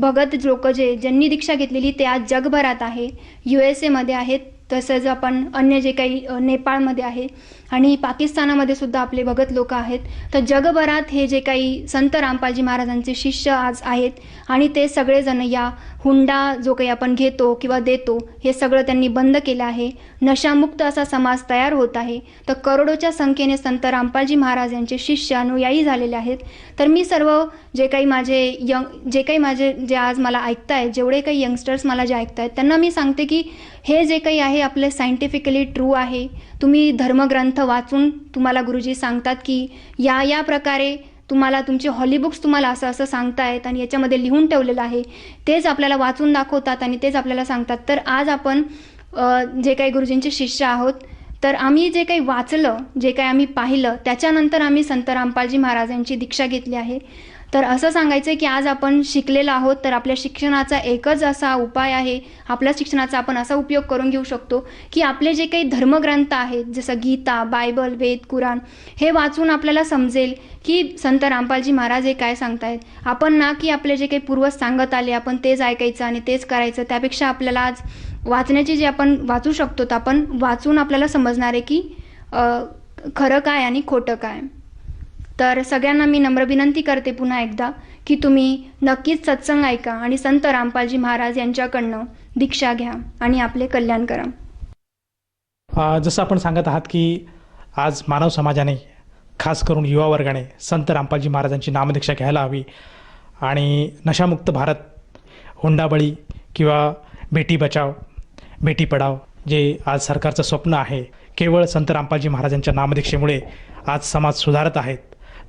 भगत लोक ज्यांनी दीक्षा घेतलेली ते आज जगभरात आहे. USA मध्ये आहेत, तसंच आपण अन्य जे काही नेपाळमध्ये आहे आणि पाकिस्तानामध्ये सुद्धा आपले भगत लोक आहेत. तर जगभरात हे जे काही संत रामपालजी महाराजांचे शिष्य आज आहेत आणि ते सगळेजण या हुंडा जो काही आपण घेतो किंवा देतो हे सगळं त्यांनी बंद केलं आहे. नशामुक्त असा समाज तयार होत आहे. तर करोडोच्या संख्येने संत रामपालजी महाराज यांचे शिष्य अनुयायी झालेले आहेत. तर मी सर्व जे काही माझे जे आज मला ऐकतायत, जेवढे काही यंगस्टर्स मला जे ऐकतायत त्यांना मी सांगते की हे जे काही आहे आपले सायंटिफिकली ट्रू आहे. तुम्ही धर्मग्रंथ वाचून तुम्हाला गुरुजी सांगतात की या प्रकारे तुम्हाला तुमचे हॉली बुक्स तुम्हाला असं सांगतायत आणि याच्यामध्ये लिहून ठेवलेलं आहे, तेच आपल्याला वाचून दाखवतात आणि तेच आपल्याला सांगतात. तर आज आपण जे काही गुरुजींचे शिष्य आहोत, तर आम्ही जे काही वाचलं, जे काही आम्ही पाहिलं त्याच्यानंतर आम्ही संत रामपालजी महाराजांची दीक्षा घेतली आहे. तर असं सांगायचं आहे की आज आपण शिकलेलो आहोत, तर आपल्या शिक्षणाचा एकच असा उपाय आहे, आपल्या शिक्षणाचा आपण असा उपयोग करून घेऊ शकतो की आपले जे काही धर्मग्रंथ आहेत जसं गीता, बायबल, वेद, कुराण हे वाचून आपल्याला समजेल की संत रामपालजी महाराज हे काय सांगतायत. आपण ना की आपले जे काही पूर्वज सांगत आले आपण तेच ऐकायचं आणि तेच करायचं, त्यापेक्षा आपल्याला आज वाचण्याची जे आपण वाचू शकतो तर आपण वाचून आपल्याला समजणार आहे की खरं काय आणि खोटं काय. तर सगळ्यांना मी नम्र विनंती करते पुन्हा एकदा की तुम्ही नक्कीच सत्संग ऐका आणि संत रामपालजी महाराज यांच्याकडनं दीक्षा घ्या आणि आपले कल्याण करा.
जसं आपण सांगत आहात की आज मानव समाजाने, खास करून युवा वर्गाने संत रामपालजी महाराजांची नामदीक्षा घ्यायला हवी आणि नशामुक्त भारत, हुंडाबळी किंवा बेटी बचाव बेटी पढाव जे आज सरकारचं स्वप्न आहे, केवळ संत रामपालजी महाराजांच्या नामदीक्षेमुळे आज समाज सुधारत आहेत.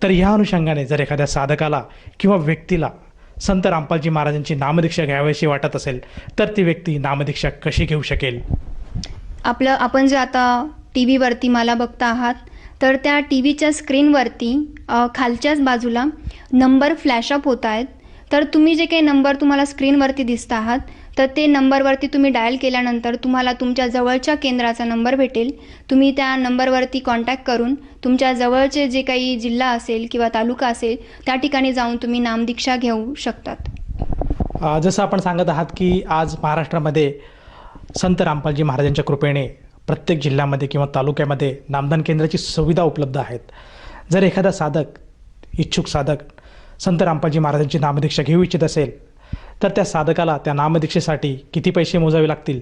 तर ह्या अनुषंगाने जर एखाद्या साधकाला किंवा व्यक्तीला संत रामपालजी महाराजांची नामदीक्षा घ्यावीशी वाटत असेल तर ती व्यक्ती नामदीक्षा कशी घेऊ शकेल?
आपण जे आता TV वरती मला बघता आहात, तर त्या TV च्या स्क्रीनवरती खालच्याच बाजूला नंबर फ्लॅशअप होत आहेत. तर तुम्ही जे काही नंबर तुम्हाला स्क्रीनवरती दिसत आहात तर ते नंबरवरती तुम्ही डायल केल्यानंतर तुम्हाला तुमच्या जवळच्या केंद्राचा नंबर भेटेल. तुम्ही त्या नंबरवरती कॉन्टॅक्ट करून तुमच्या जवळचे जे काही जिल्हा असेल किंवा तालुका असेल त्या ठिकाणी जाऊन तुम्ही नामदीक्षा घेऊ शकतात.
जसं आपण सांगत आहात की आज महाराष्ट्रामध्ये संत रामपालजी महाराजांच्या कृपेने प्रत्येक जिल्ह्यामध्ये किंवा तालुक्यामध्ये नामदान केंद्राची सुविधा उपलब्ध आहेत. जर एखादा इच्छुक साधक संत रामपालजी महाराजांची नामदीक्षा घेऊ इच्छित असेल तर त्या साधकाला त्या नामदीक्षेसाठी किती पैसे मोजावे लागतील?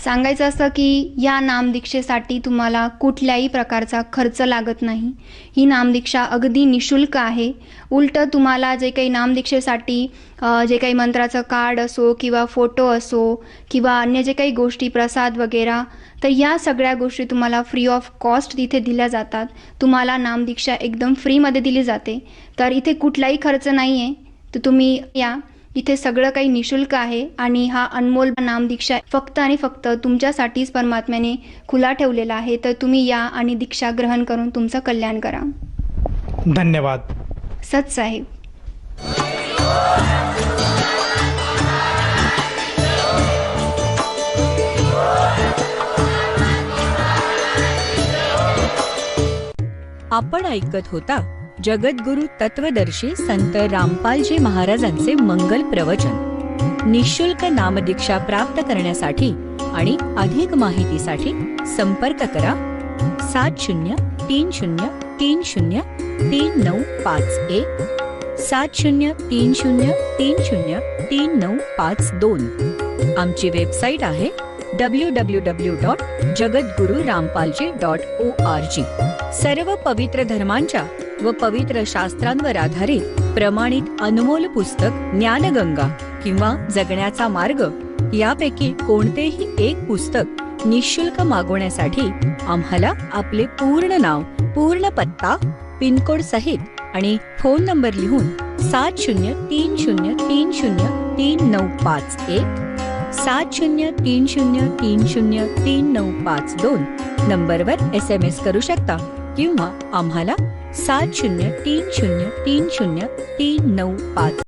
सांगायचं असं की या नामदीक्षेसाठी तुम्हाला कुठल्याही प्रकारचा खर्च लागत नाही. ही नामदीक्षा अगदी निशुल्क आहे. उलट तुम्हाला जे काही नामदीक्षेसाठी जे काही मंत्राचं कार्ड असो किंवा फोटो असो किंवा अन्य जे काही गोष्टी, प्रसाद वगैरे, तर या सगळ्या गोष्टी तुम्हाला फ्री ऑफ कॉस्ट तिथे दिल्या जातात. तुम्हाला नामदीक्षा एकदम फ्रीमध्ये दिली जाते. तर इथे कुठलाही खर्च नाही आहे. तर तुम्ही या, इथे सगळं काही निशुल्क आहे आणि हा अनमोल नामदीक्षा फक्त आणि फक्त तुमच्यासाठीच परमात्म्याने खुला ठेवलेला आहे. तर तुम्ही या आणि दीक्षा ग्रहण करून तुमचं कल्याण करा.
धन्यवाद.
सत साहेब.
आपण ऐकत होता जगद्गुरु तत्वदर्शी संत रामपालजी महाराजांचे मंगल प्रवचन. निशुल्क नामदीक्षा प्राप्त करण्यासाठी आणि अधिक माहितीसाठी संपर्क करा 7030303951 7030303952. आमची वेबसाईट आहे www.jagadgururampalji.org. सर्व पवित्र धर्मांच्या व पवित्र शास्त्रांवर आधारित प्रमाणित अनमोल पुस्तक ज्ञानगंगा किंवा जगण्याचा मार्ग यापैकी कोणतेही एक पुस्तक निशुल्क मागवण्यासाठी आम्हाला आपले पूर्ण नाव, पूर्ण पत्ता, पिनकोड सहित आणि फोन नंबर लिहून 7030303951 7030303952 नंबरवर SMS करू शकता किंवा आम्हाला 7030303951